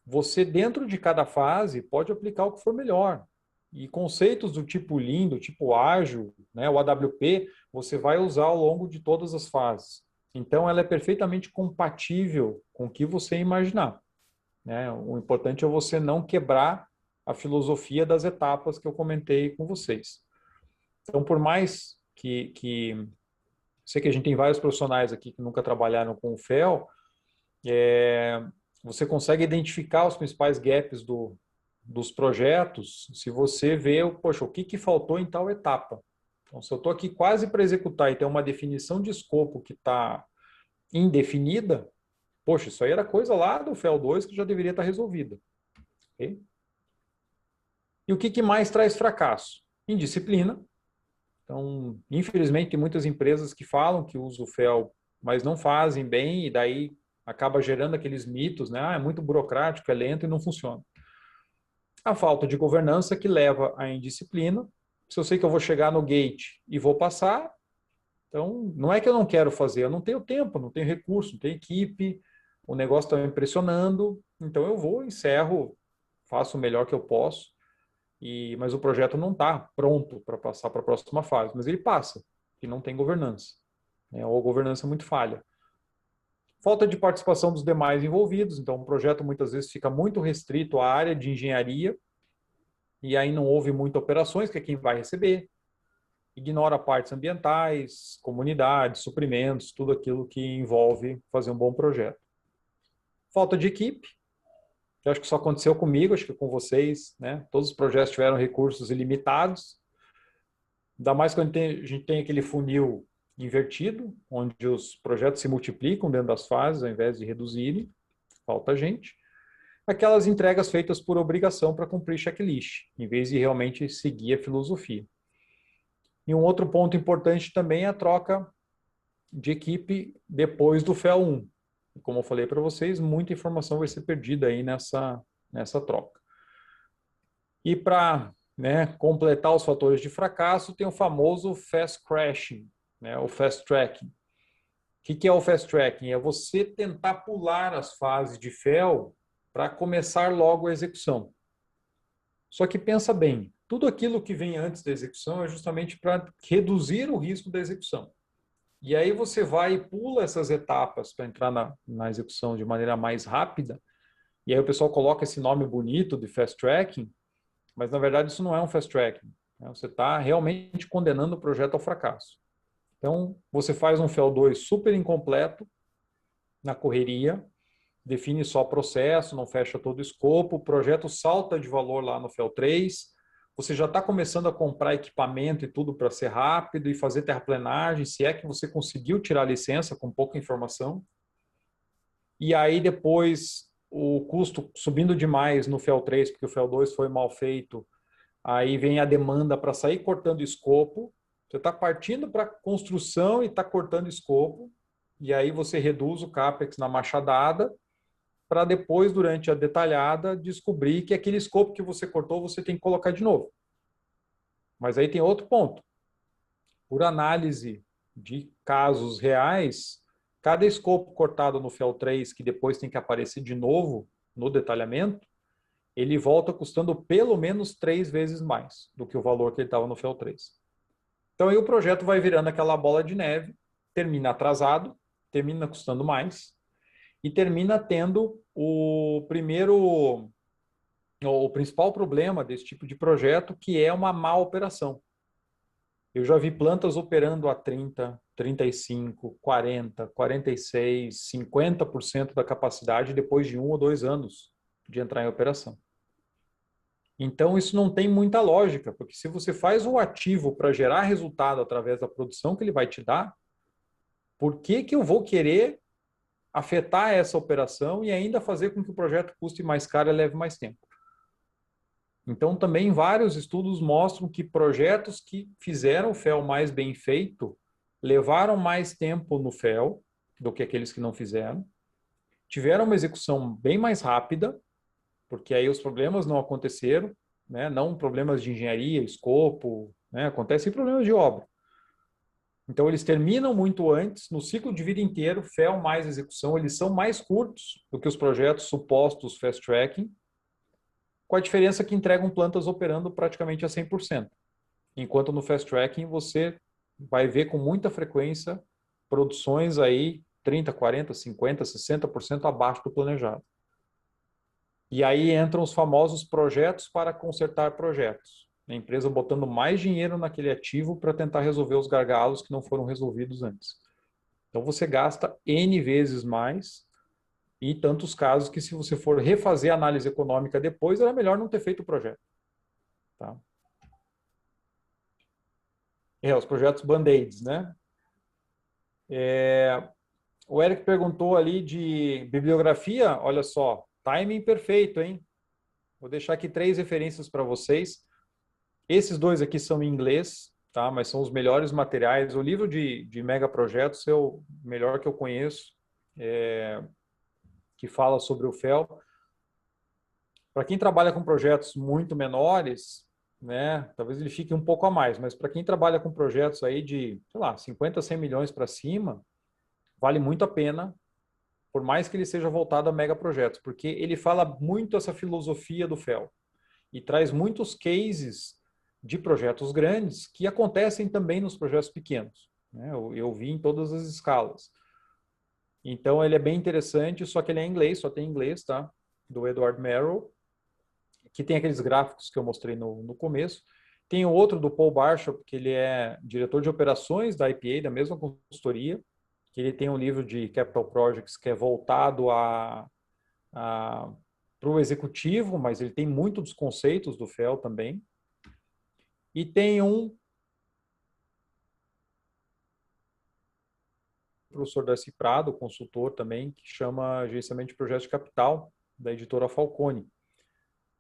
[SPEAKER 2] você dentro de cada fase pode aplicar o que for melhor. E conceitos do tipo Lean, do tipo ágil, né, o AWP, você vai usar ao longo de todas as fases. Então, ela é perfeitamente compatível com o que você imaginar, né? O importante é você não quebrar a filosofia das etapas que eu comentei com vocês. Então, por mais que sei que a gente tem vários profissionais aqui que nunca trabalharam com o FEL, você consegue identificar os principais gaps dos projetos se você vê, poxa, o que faltou em tal etapa. Então, se eu estou aqui quase para executar e tem uma definição de escopo que está indefinida, poxa, isso aí era coisa lá do FEL 2 que já deveria estar resolvida. Okay? E o que mais traz fracasso? Indisciplina. Então, infelizmente, tem muitas empresas que falam que usam o FEL, mas não fazem bem, e daí acaba gerando aqueles mitos, né? Ah, é muito burocrático, é lento e não funciona. A falta de governança que leva à indisciplina. Se eu sei que eu vou chegar no gate e vou passar, então não é que eu não quero fazer, eu não tenho tempo, não tenho recurso, não tenho equipe, o negócio está me impressionando, então eu vou, encerro, faço o melhor que eu posso, mas o projeto não está pronto para passar para a próxima fase, mas ele passa, que não tem governança, né? Ou a governança muito falha. Falta de participação dos demais envolvidos, então o projeto muitas vezes fica muito restrito à área de engenharia, e aí não houve muitas operações, que é quem vai receber. Ignora partes ambientais, comunidades, suprimentos, tudo aquilo que envolve fazer um bom projeto. Falta de equipe, que acho que só aconteceu comigo, acho que com vocês, né? Todos os projetos tiveram recursos ilimitados, ainda mais quando a gente tem aquele funil invertido, onde os projetos se multiplicam dentro das fases, ao invés de reduzirem, falta gente. Aquelas entregas feitas por obrigação para cumprir checklist, em vez de realmente seguir a filosofia. E um outro ponto importante também é a troca de equipe depois do FEL 1. Como eu falei para vocês, muita informação vai ser perdida aí nessa troca. E para, né, completar os fatores de fracasso, tem o famoso fast crashing, né, o fast tracking. O que é o fast tracking? É você tentar pular as fases de FEL para começar logo a execução. Só que pensa bem, tudo aquilo que vem antes da execução é justamente para reduzir o risco da execução. E aí você vai e pula essas etapas para entrar na execução de maneira mais rápida, e aí o pessoal coloca esse nome bonito de fast tracking, mas na verdade isso não é um fast tracking, né? Você está realmente condenando o projeto ao fracasso. Então, você faz um FEL 2 super incompleto, na correria, define só processo, não fecha todo o escopo, o projeto salta de valor lá no FEL 3, você já está começando a comprar equipamento e tudo para ser rápido e fazer terraplenagem, se é que você conseguiu tirar a licença com pouca informação. E aí depois o custo subindo demais no FEL 3, porque o FEL 2 foi mal feito, aí vem a demanda para sair cortando escopo, você está partindo para construção e está cortando escopo, e aí você reduz o CAPEX na machadada, para depois, durante a detalhada, descobrir que aquele escopo que você cortou, você tem que colocar de novo. Mas aí tem outro ponto. Por análise de casos reais, cada escopo cortado no FEL 3, que depois tem que aparecer de novo no detalhamento, ele volta custando pelo menos 3 vezes mais do que o valor que ele estava no FEL 3. Então aí o projeto vai virando aquela bola de neve, termina atrasado, termina custando mais, e termina tendo o principal problema desse tipo de projeto, que é uma má operação. Eu já vi plantas operando a 30, 35, 40, 46, 50% da capacidade depois de 1 ou 2 anos de entrar em operação. Então, isso não tem muita lógica, porque se você faz o ativo para gerar resultado através da produção que ele vai te dar, por que eu vou querer afetar essa operação e ainda fazer com que o projeto custe mais caro e leve mais tempo? Então, também vários estudos mostram que projetos que fizeram o FEL mais bem feito levaram mais tempo no FEL do que aqueles que não fizeram, tiveram uma execução bem mais rápida, porque aí os problemas não aconteceram, né? Não problemas de engenharia, escopo, né? Acontecem problemas de obra. Então, eles terminam muito antes, no ciclo de vida inteiro, FEL mais execução, eles são mais curtos do que os projetos supostos fast tracking, com a diferença que entregam plantas operando praticamente a 100%. Enquanto no fast tracking você vai ver com muita frequência produções aí 30, 40, 50, 60% abaixo do planejado. E aí entram os famosos projetos para consertar projetos. A empresa botando mais dinheiro naquele ativo para tentar resolver os gargalos que não foram resolvidos antes. Então você gasta N vezes mais e tantos casos que se você for refazer a análise econômica depois, era melhor não ter feito o projeto. Tá? Os projetos Band-Aids, né? O Eric perguntou ali de bibliografia, olha só, timing perfeito, hein? Vou deixar aqui 3 referências para vocês. Esses 2 aqui são em inglês, tá? Mas são os melhores materiais. O livro de megaprojetos é o melhor que eu conheço, que fala sobre o FEL. Para quem trabalha com projetos muito menores, né, talvez ele fique um pouco a mais, mas para quem trabalha com projetos aí de, sei lá, 50, 100 milhões para cima, vale muito a pena, por mais que ele seja voltado a megaprojetos, porque ele fala muito essa filosofia do FEL e traz muitos cases de projetos grandes que acontecem também nos projetos pequenos. Né? Eu vi em todas as escalas. Então, ele é bem interessante, só que ele é em inglês, só tem em inglês, tá? Do Edward Merrill, que tem aqueles gráficos que eu mostrei no começo. Tem outro do Paul Barshop, que ele é diretor de operações da IPA, da mesma consultoria, que ele tem um livro de Capital Projects que é voltado para o executivo, mas ele tem muito dos conceitos do FEL também. E tem um professor Darcy Prado, consultor também, que chama Gerenciamento de Projetos de Capital, da editora Falcone.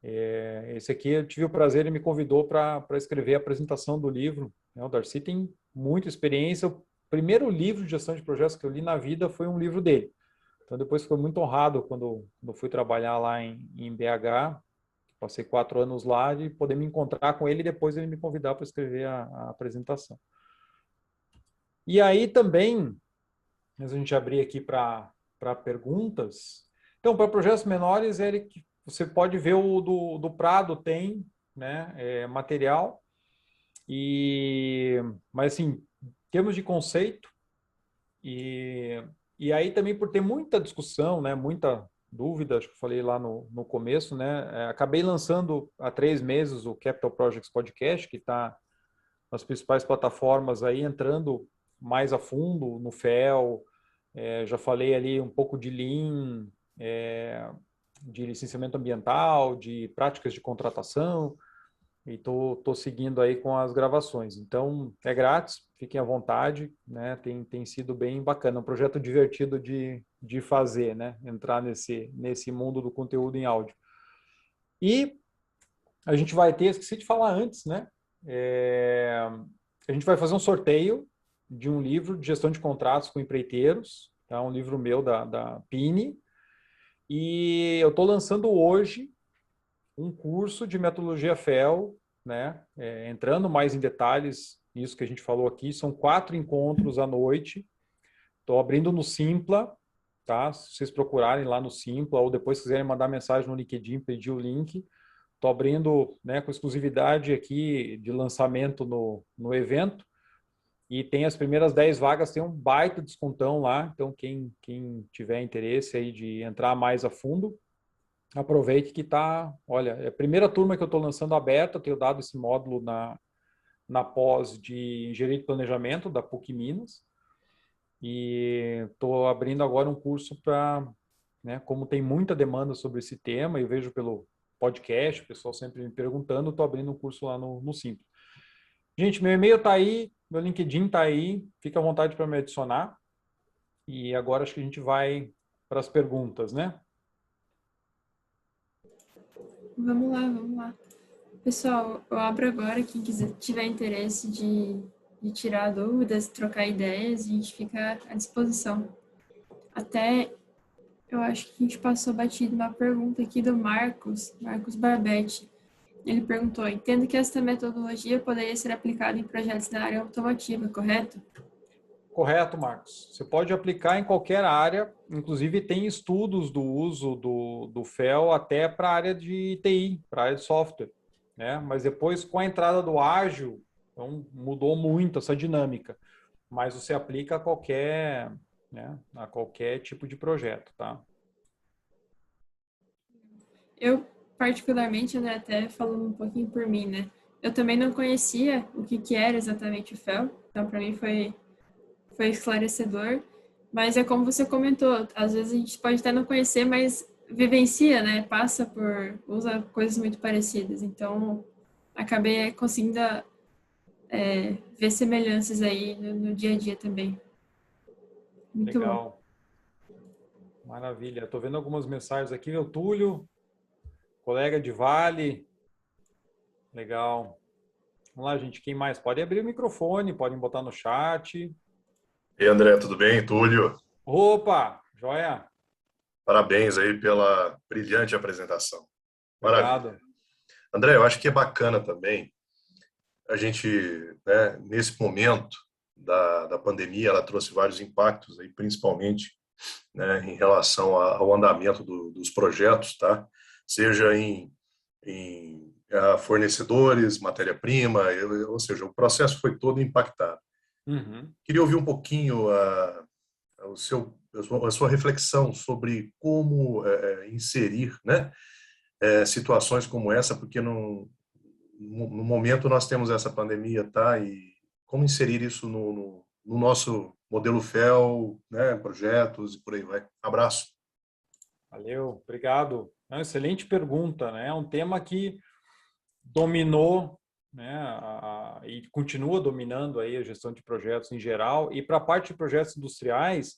[SPEAKER 2] Esse aqui eu tive o prazer, ele me convidou para escrever a apresentação do livro. O Darcy tem muita experiência. O primeiro livro de gestão de projetos que eu li na vida foi um livro dele. Então depois foi muito honrado quando fui trabalhar lá em BH, passei 4 anos lá, de poder me encontrar com ele e depois ele me convidar para escrever a apresentação. E aí também, mas a gente abrir aqui para perguntas. Então, para projetos menores, Eric, você pode ver o do Prado, tem, né, material. Mas assim, em termos de conceito, e aí também por ter muita discussão, né, muita dúvida, acho que eu falei lá no começo, né, acabei lançando há 3 meses o Capital Projects Podcast, que está nas principais plataformas aí, entrando mais a fundo no FEL. Já falei ali um pouco de Lean, de licenciamento ambiental, de práticas de contratação, e tô seguindo aí com as gravações. Então, é grátis, fiquem à vontade, né? Tem sido bem bacana, um projeto divertido de fazer, né? Entrar nesse mundo do conteúdo em áudio. E a gente vai ter, esqueci de falar antes, né? A gente vai fazer um sorteio de um livro de gestão de contratos com empreiteiros, tá? Um livro meu da Pini, e eu estou lançando hoje um curso de metodologia FEL, né? Entrando mais em detalhes, isso que a gente falou aqui, são 4 encontros à noite. Estou abrindo no Simpla, tá? Se vocês procurarem lá no Simpla ou depois quiserem mandar mensagem no LinkedIn, pedir o link. Estou abrindo, né, com exclusividade aqui de lançamento no evento. E tem as primeiras 10 vagas, tem um baita descontão lá. Então, quem tiver interesse aí de entrar mais a fundo, aproveite que tá, olha, é a primeira turma que eu estou lançando aberta, eu tenho dado esse módulo na pós de engenharia de planejamento da PUC Minas, e estou abrindo agora um curso para, né, como tem muita demanda sobre esse tema, eu vejo pelo podcast, o pessoal sempre me perguntando, estou abrindo um curso lá no Simples. Gente, meu e-mail está aí, meu LinkedIn está aí, fica à vontade para me adicionar, e agora acho que a gente vai para as perguntas, né?
[SPEAKER 1] Vamos lá, vamos lá. Pessoal, eu abro agora, quem tiver interesse de tirar dúvidas, trocar ideias, a gente fica à disposição. Até Eu acho que a gente passou batido uma pergunta aqui do Marcos Barbetti. Ele perguntou: entendo que esta metodologia poderia ser aplicada em projetos na área automotiva, correto?
[SPEAKER 2] Correto, Marcos. Você pode aplicar em qualquer área, inclusive tem estudos do uso do FEL até para a área de TI, para a área de software, né? Mas depois, com a entrada do ágil, então, mudou muito essa dinâmica. Mas você aplica a qualquer, né, a qualquer tipo de projeto, tá?
[SPEAKER 1] Eu, particularmente, né, até falando um pouquinho por mim, né? Eu também não conhecia o que era exatamente o FEL, então para mim foi esclarecedor. Mas é como você comentou, às vezes a gente pode até não conhecer, mas vivencia, né? Usa coisas muito parecidas. Então, acabei conseguindo ver semelhanças aí no dia a dia também. Muito bom.
[SPEAKER 2] Legal. Maravilha. Estou vendo algumas mensagens aqui. O Túlio, colega de Vale. Legal. Vamos lá, gente. Quem mais? Pode abrir o microfone, podem botar no chat.
[SPEAKER 4] E aí, André, tudo bem? Túlio,
[SPEAKER 2] Opa, joia.
[SPEAKER 4] parabéns aí pela brilhante apresentação. Maravilha.
[SPEAKER 2] Obrigado.
[SPEAKER 4] André, eu acho que é bacana também a gente, né, nesse momento da pandemia, ela trouxe vários impactos, aí, principalmente, né, em relação ao andamento dos projetos, tá? Seja em fornecedores, matéria-prima, ou seja, o processo foi todo impactado.
[SPEAKER 2] Uhum.
[SPEAKER 4] Queria ouvir um pouquinho a sua reflexão sobre como inserir, né, situações como essa, porque no momento nós temos essa pandemia, tá? E como inserir isso no nosso modelo FEL, né, projetos e por aí vai. Abraço.
[SPEAKER 2] Valeu, obrigado. É uma excelente pergunta, né? É um tema que dominou, né, e continua dominando aí a gestão de projetos em geral. E para a parte de projetos industriais,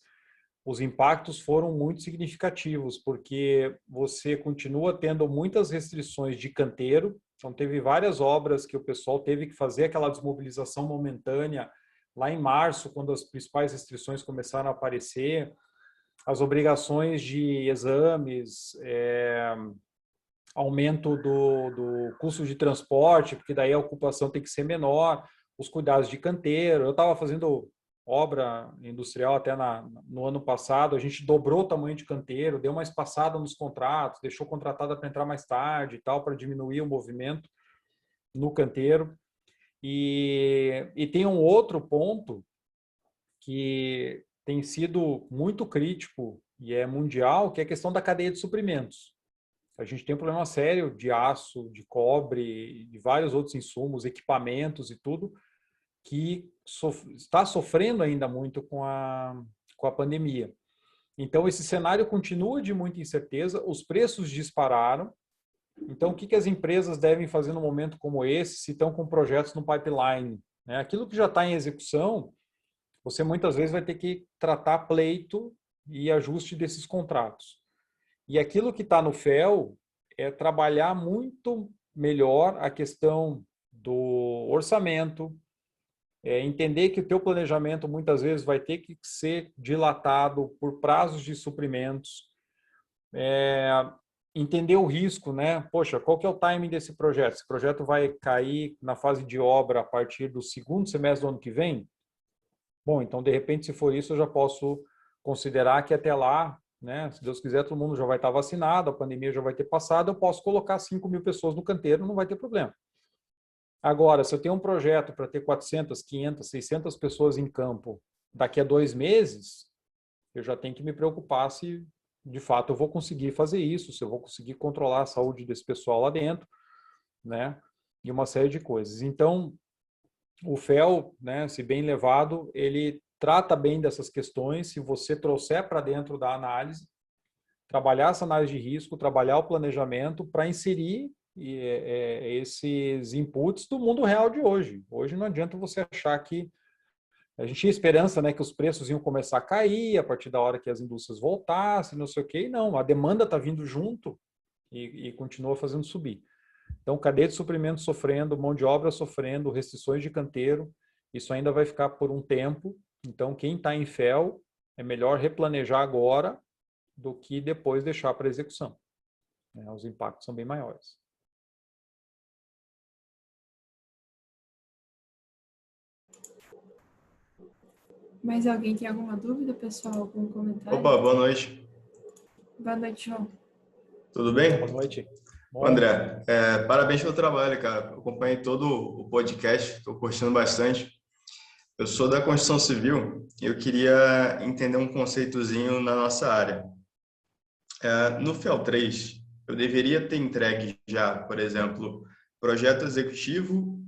[SPEAKER 2] os impactos foram muito significativos, porque você continua tendo muitas restrições de canteiro. Então, teve várias obras que o pessoal teve que fazer aquela desmobilização momentânea lá em março, quando as principais restrições começaram a aparecer. As obrigações de exames, aumento do custo de transporte, porque daí a ocupação tem que ser menor, os cuidados de canteiro. Eu estava fazendo obra industrial até no ano passado, a gente dobrou o tamanho de canteiro, deu uma espaçada nos contratos, deixou contratada para entrar mais tarde e tal, para diminuir o movimento no canteiro. E tem um outro ponto que tem sido muito crítico e é mundial, que é a questão da cadeia de suprimentos. A gente tem um problema sério de aço, de cobre, de vários outros insumos, equipamentos e tudo, que está sofrendo ainda muito com a pandemia. Então, esse cenário continua de muita incerteza, os preços dispararam. Então, o que as empresas devem fazer num momento como esse, se estão com projetos no pipeline? Né? Aquilo que já está em execução, você muitas vezes vai ter que tratar pleito e ajuste desses contratos. E aquilo que está no FEL é trabalhar muito melhor a questão do orçamento, entender que o teu planejamento muitas vezes vai ter que ser dilatado por prazos de suprimentos, entender o risco, né? Poxa, qual que é o timing desse projeto? Esse projeto vai cair na fase de obra a partir do segundo semestre do ano que vem? Bom, então, de repente, se for isso, eu já posso considerar que até lá, né, se Deus quiser, todo mundo já vai estar vacinado, a pandemia já vai ter passado, eu posso colocar 5.000 pessoas no canteiro, não vai ter problema. Agora, se eu tenho um projeto para ter 400, 500, 600 pessoas em campo daqui a 2 meses, eu já tenho que me preocupar se, de fato, eu vou conseguir fazer isso, se eu vou conseguir controlar a saúde desse pessoal lá dentro, né, e uma série de coisas. Então, o FEL, né, se bem levado, ele trata bem dessas questões. Se você trouxer para dentro da análise, trabalhar essa análise de risco, trabalhar o planejamento para inserir esses inputs do mundo real de hoje. Hoje não adianta você achar que a gente tinha esperança, né, que os preços iam começar a cair a partir da hora que as indústrias voltassem, não sei o quê. Não, a demanda está vindo junto e continua fazendo subir. Então, cadeia de suprimentos sofrendo, mão de obra sofrendo, restrições de canteiro, isso ainda vai ficar por um tempo. Então, quem está em FEL, é melhor replanejar agora do que depois deixar para execução, né? Os impactos são bem maiores.
[SPEAKER 1] Mais alguém tem alguma dúvida, pessoal? Algum comentário?
[SPEAKER 5] Opa, boa noite.
[SPEAKER 1] Boa noite, João.
[SPEAKER 5] Tudo bem?
[SPEAKER 2] Boa noite. Bom,
[SPEAKER 5] André, parabéns pelo trabalho, cara. Eu acompanhei todo o podcast, estou curtindo bastante. Eu sou da construção civil e eu queria entender um conceitozinho na nossa área. No FEL3, eu deveria ter entregue já, por exemplo, projeto executivo,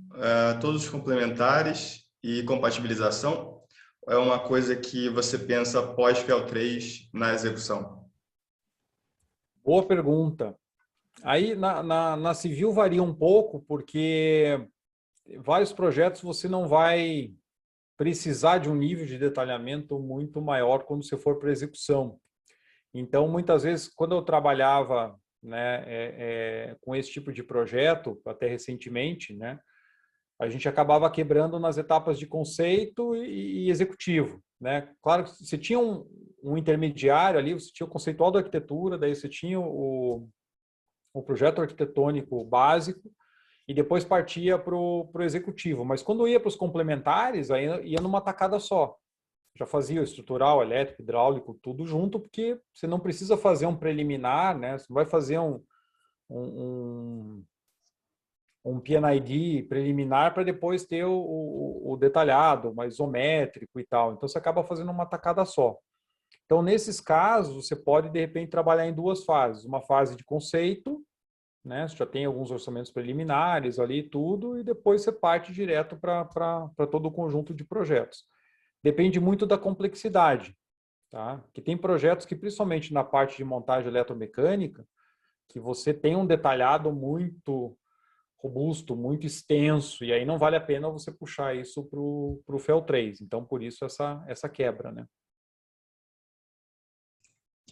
[SPEAKER 5] todos os complementares e compatibilização? Ou é uma coisa que você pensa pós FEL3 na execução?
[SPEAKER 2] boa pergunta. Aí na civil varia um pouco, porque vários projetos você não vai precisar de um nível de detalhamento muito maior quando você for para execução. Então, muitas vezes, quando eu trabalhava, né, com esse tipo de projeto, até recentemente, né, a gente acabava quebrando nas etapas de conceito e executivo, né? Claro que você tinha um intermediário ali, você tinha o conceitual da arquitetura, daí você tinha o projeto arquitetônico básico e depois partia para o executivo. Mas quando ia para os complementares, aí ia numa tacada só. Já fazia o estrutural, elétrico, hidráulico, tudo junto, porque você não precisa fazer um preliminar, né? Você não vai fazer um P&ID preliminar para depois ter o detalhado, mais isométrico e tal. Então, você acaba fazendo uma tacada só. Então, nesses casos, você pode, de repente, trabalhar em duas fases. Uma fase de conceito, né? Você já tem alguns orçamentos preliminares ali e tudo, e depois você parte direto para todo o conjunto de projetos. Depende muito da complexidade, tá? Que tem projetos que, principalmente na parte de montagem eletromecânica, que você tem um detalhado muito robusto, muito extenso, e aí não vale a pena você puxar isso para o FEL3. Então, por isso essa quebra, né?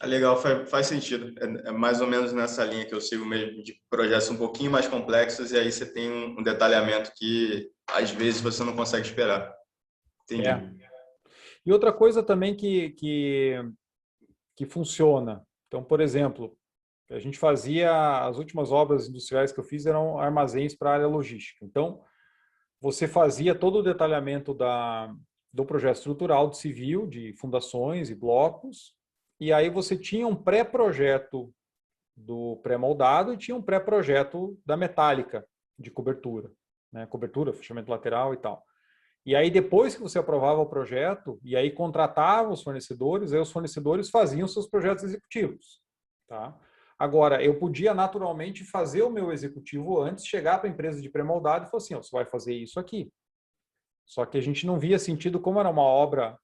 [SPEAKER 5] Legal, faz sentido. É mais ou menos nessa linha que eu sigo mesmo, de projetos um pouquinho mais complexos, e aí você tem um detalhamento que, às vezes, você não consegue esperar. Entendi.
[SPEAKER 2] E outra coisa também que funciona. Então, por exemplo, a gente fazia, as últimas obras industriais que eu fiz eram armazéns para a área logística. Então, você fazia todo o detalhamento do projeto estrutural de civil, de fundações e blocos, e aí você tinha um pré-projeto do pré-moldado e tinha um pré-projeto da metálica de cobertura, né? Cobertura, fechamento lateral e tal. E aí, depois que você aprovava o projeto, e aí contratava os fornecedores, aí os fornecedores faziam seus projetos executivos, tá? Agora, eu podia naturalmente fazer o meu executivo antes, chegar para a empresa de pré-moldado e falar assim, ó, você vai fazer isso aqui. Só que a gente não via sentido, como era uma obra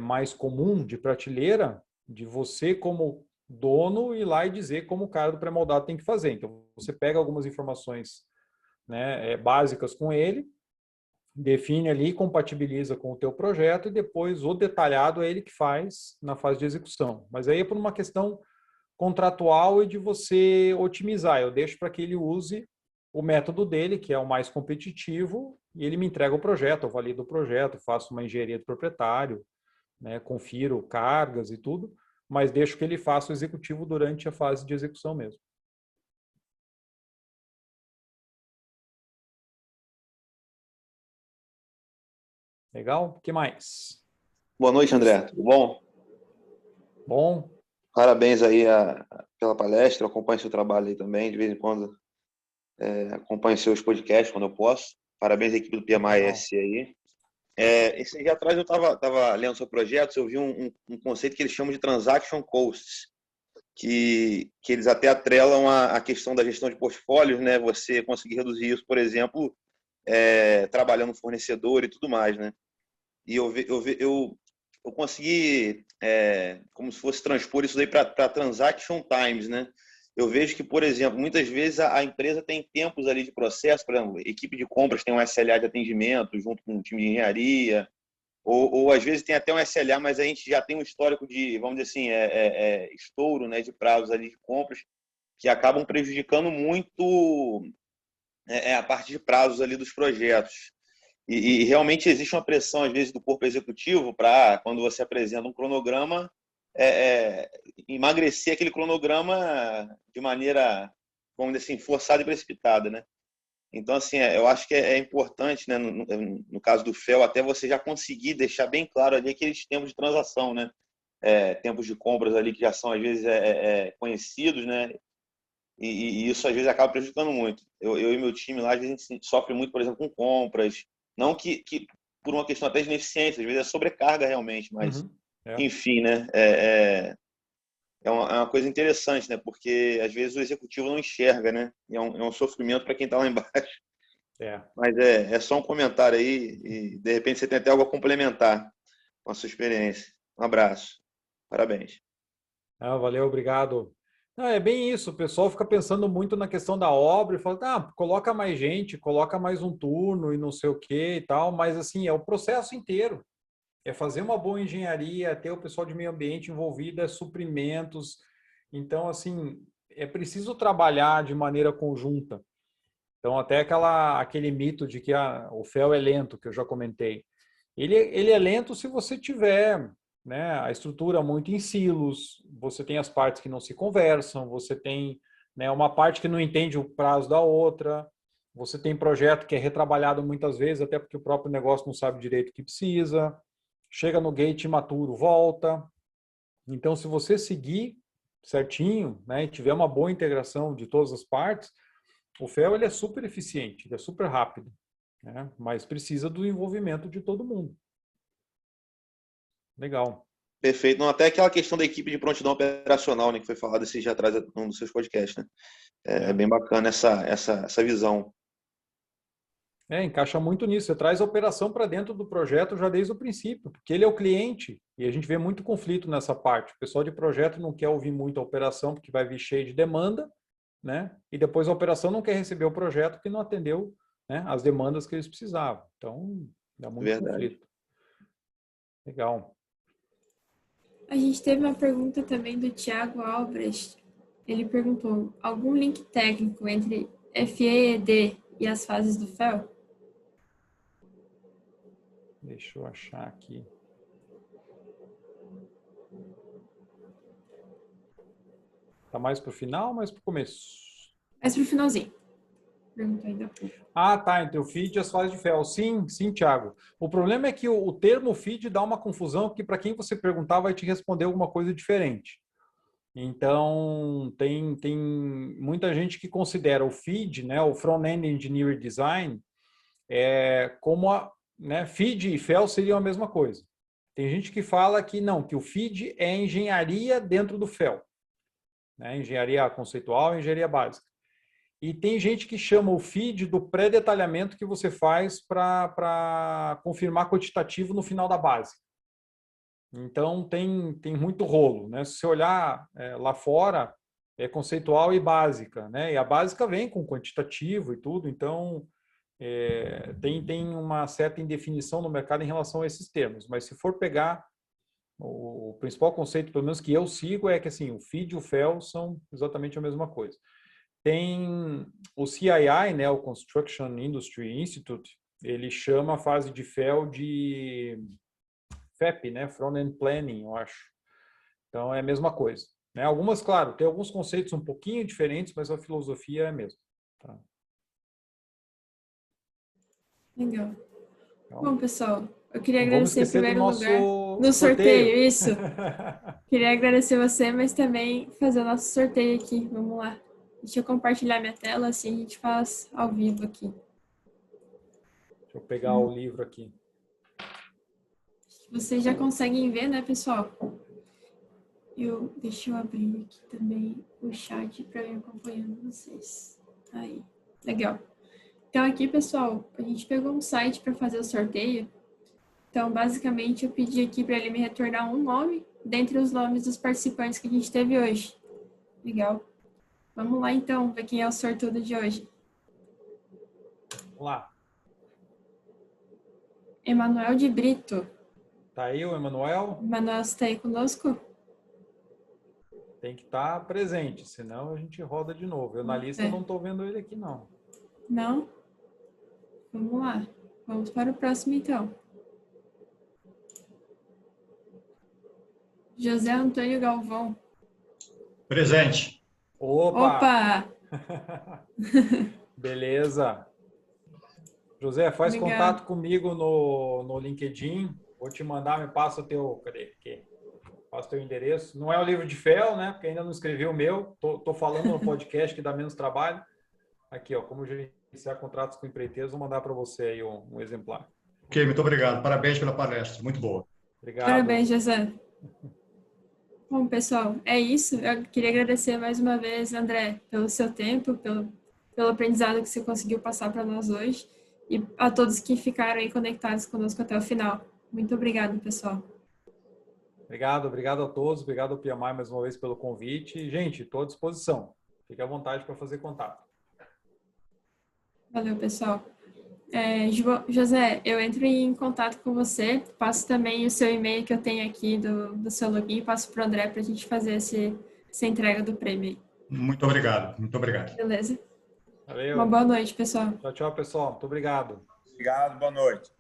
[SPEAKER 2] mais comum, de prateleira, de você como dono ir lá e dizer como o cara do pré-moldado tem que fazer. Então, você pega algumas informações, né, básicas com ele, define ali, compatibiliza com o teu projeto e depois o detalhado é ele que faz na fase de execução. Mas aí é por uma questão contratual e de você otimizar. Eu deixo para que ele use o método dele, que é o mais competitivo, e ele me entrega o projeto, eu valido o projeto, faço uma engenharia do proprietário, né, confiro cargas e tudo, mas deixo que ele faça o executivo durante a fase de execução mesmo. Legal? O que mais?
[SPEAKER 6] Boa noite, André. Tudo bom?
[SPEAKER 2] Bom.
[SPEAKER 6] Parabéns aí pela palestra. Eu acompanho seu trabalho aí também. De vez em quando acompanho seus podcasts quando eu posso. Parabéns à equipe do PMI-S aí. Esse dia atrás eu estava lendo seu projeto, eu vi um conceito que eles chamam de Transaction Costs, que eles até atrelam a questão da gestão de portfólios, né? Você conseguir reduzir isso, por exemplo, trabalhando fornecedor e tudo mais, né? E eu consegui, como se fosse transpor isso daí para transaction times, né? Eu vejo que, por exemplo, muitas vezes a empresa tem tempos ali de processo, por exemplo, a equipe de compras tem um SLA de atendimento junto com o time de engenharia, ou às vezes tem até um SLA, mas a gente já tem um histórico de, vamos dizer assim, estouro, né, de prazos ali de compras, que acabam prejudicando muito a parte de prazos ali dos projetos. E realmente existe uma pressão, às vezes, do corpo executivo para, quando você apresenta um cronograma, emagrecer aquele cronograma de maneira, vamos dizer assim, forçada e precipitada, né? Então, assim, eu acho que é importante, né, no caso do FEL, até você já conseguir deixar bem claro ali aqueles tempos de transação, né? Tempos de compras ali que já são, às vezes, conhecidos, né? E isso, às vezes, acaba prejudicando muito. Eu e meu time lá, às vezes, a gente sofre muito, por exemplo, com compras. Não que por uma questão até de ineficiência, às vezes é sobrecarga realmente, mas,
[SPEAKER 2] Uhum.
[SPEAKER 6] enfim, né? É uma coisa interessante, né? Porque às vezes o executivo não enxerga, né? E é um sofrimento para quem está lá embaixo.
[SPEAKER 2] É.
[SPEAKER 6] Mas é só um comentário aí e de repente você tem até algo a complementar com a sua experiência. Um abraço. Parabéns.
[SPEAKER 2] Valeu, obrigado. Não, é bem isso, o pessoal fica pensando muito na questão da obra e fala, coloca mais gente, coloca mais um turno e não sei o que e tal, mas assim, é o processo inteiro. É fazer uma boa engenharia, ter o pessoal de meio ambiente envolvido, suprimentos. Então, assim, é preciso trabalhar de maneira conjunta. Então, até aquele mito de que o FEL é lento, que eu já comentei. Ele é lento se você tiver, né, a estrutura muito em silos, você tem as partes que não se conversam, você tem, né, uma parte que não entende o prazo da outra, você tem projeto que é retrabalhado muitas vezes, até porque o próprio negócio não sabe direito o que precisa, chega no gate imaturo, volta. Então, se você seguir certinho, né, e tiver uma boa integração de todas as partes, o FEL ele é super eficiente, ele é super rápido, né, mas precisa do envolvimento de todo mundo. Legal.
[SPEAKER 6] Perfeito. Não, até aquela questão da equipe de prontidão operacional, né, que foi falado esses dias atrás num dos seus podcasts, né? É bem bacana essa visão.
[SPEAKER 2] Encaixa muito nisso. Você traz a operação para dentro do projeto já desde o princípio, porque ele é o cliente e a gente vê muito conflito nessa parte. O pessoal de projeto não quer ouvir muito a operação porque vai vir cheio de demanda, né? E depois a operação não quer receber o projeto porque não atendeu, né, as demandas que eles precisavam. Então, dá muito conflito. Legal.
[SPEAKER 1] A gente teve uma pergunta também do Thiago Albrecht. Ele perguntou: algum link técnico entre FEED e as fases do FEL?
[SPEAKER 2] Deixa eu achar aqui. Tá mais para o final ou mais para o começo?
[SPEAKER 1] Mais pro finalzinho. Perguntou ainda há pouco.
[SPEAKER 2] Tá, entre o feed e as fases de FEL. Sim, Thiago. O problema é que o termo feed dá uma confusão, porque para quem você perguntar vai te responder alguma coisa diferente. Então, tem muita gente que considera o feed, né, o Front-End Engineering Design, como né, feed e FEL seriam a mesma coisa. Tem gente que fala que não, que o feed é engenharia dentro do FEL. Né, engenharia conceitual e engenharia básica. E tem gente que chama o feed do pré-detalhamento que você faz para confirmar quantitativo no final da base. Então, tem muito rolo, né? Se você olhar lá fora, é conceitual e básica, né? E a básica vem com quantitativo e tudo, então tem uma certa indefinição no mercado em relação a esses termos. Mas se for pegar, o principal conceito, pelo menos que eu sigo, é que assim, o feed e o FEL são exatamente a mesma coisa. Tem o CII, né, o Construction Industry Institute, ele chama a fase de FEL de FEP, né, Front-End Planning, eu acho. Então, é a mesma coisa. Né? Algumas, claro, tem alguns conceitos um pouquinho diferentes, mas a filosofia é a mesma. Tá?
[SPEAKER 1] Legal.
[SPEAKER 2] Então,
[SPEAKER 1] Bom, pessoal, eu queria
[SPEAKER 2] não vamos
[SPEAKER 1] agradecer em
[SPEAKER 2] esquecer do
[SPEAKER 1] primeiro
[SPEAKER 2] nosso
[SPEAKER 1] lugar no sorteio, isso. Queria agradecer você, mas também fazer o nosso sorteio aqui. Vamos lá. Deixa eu compartilhar minha tela, assim a gente faz ao vivo aqui.
[SPEAKER 2] Deixa eu pegar o livro aqui.
[SPEAKER 1] Vocês já conseguem ver, né, pessoal? Deixa eu abrir aqui também o chat para ir acompanhando vocês. Aí, legal. Então aqui, pessoal, a gente pegou um site para fazer o sorteio. Então, basicamente, eu pedi aqui para ele me retornar um nome dentre os nomes dos participantes que a gente teve hoje. Legal. Vamos lá, então, ver quem é o sortudo de hoje.
[SPEAKER 2] Vamos lá.
[SPEAKER 1] Emanuel de Brito.
[SPEAKER 2] Tá aí o Emanuel?
[SPEAKER 1] Emanuel, você está aí conosco?
[SPEAKER 2] Tem que estar presente, senão a gente roda de novo. Eu na lista não estou vendo ele aqui, não.
[SPEAKER 1] Não? Vamos lá. Vamos para o próximo, então. José Antônio Galvão.
[SPEAKER 7] Presente.
[SPEAKER 2] Opa! Beleza. José, faz
[SPEAKER 1] Obrigada.
[SPEAKER 2] contato comigo no LinkedIn. Vou te mandar, me passa o teu... Cadê? Aqui. Passa o teu endereço. Não é o livro de fel, né? Porque ainda não escrevi o meu. Tô falando no podcast que dá menos trabalho. Aqui, ó, como gerenciar contratos com empreiteiros, vou mandar para você aí um exemplar.
[SPEAKER 7] Ok, muito obrigado. Parabéns pela palestra. Muito boa.
[SPEAKER 2] Obrigado.
[SPEAKER 1] Parabéns, José. Bom, pessoal, é isso. Eu queria agradecer mais uma vez, André, pelo seu tempo, pelo aprendizado que você conseguiu passar para nós hoje e a todos que ficaram aí conectados conosco até o final. Muito obrigado, pessoal.
[SPEAKER 2] Obrigado a todos. Obrigado ao PMI mais uma vez pelo convite. Gente, estou à disposição. Fique à vontade para fazer contato.
[SPEAKER 1] Valeu, pessoal. José, eu entro em contato com você, passo também o seu e-mail que eu tenho aqui do seu login, passo para o André para a gente fazer essa entrega do prêmio.
[SPEAKER 7] Muito obrigado. Muito obrigado.
[SPEAKER 1] Beleza?
[SPEAKER 2] Valeu.
[SPEAKER 1] Uma boa noite, pessoal.
[SPEAKER 2] Tchau, pessoal. Muito obrigado.
[SPEAKER 8] Obrigado, boa noite.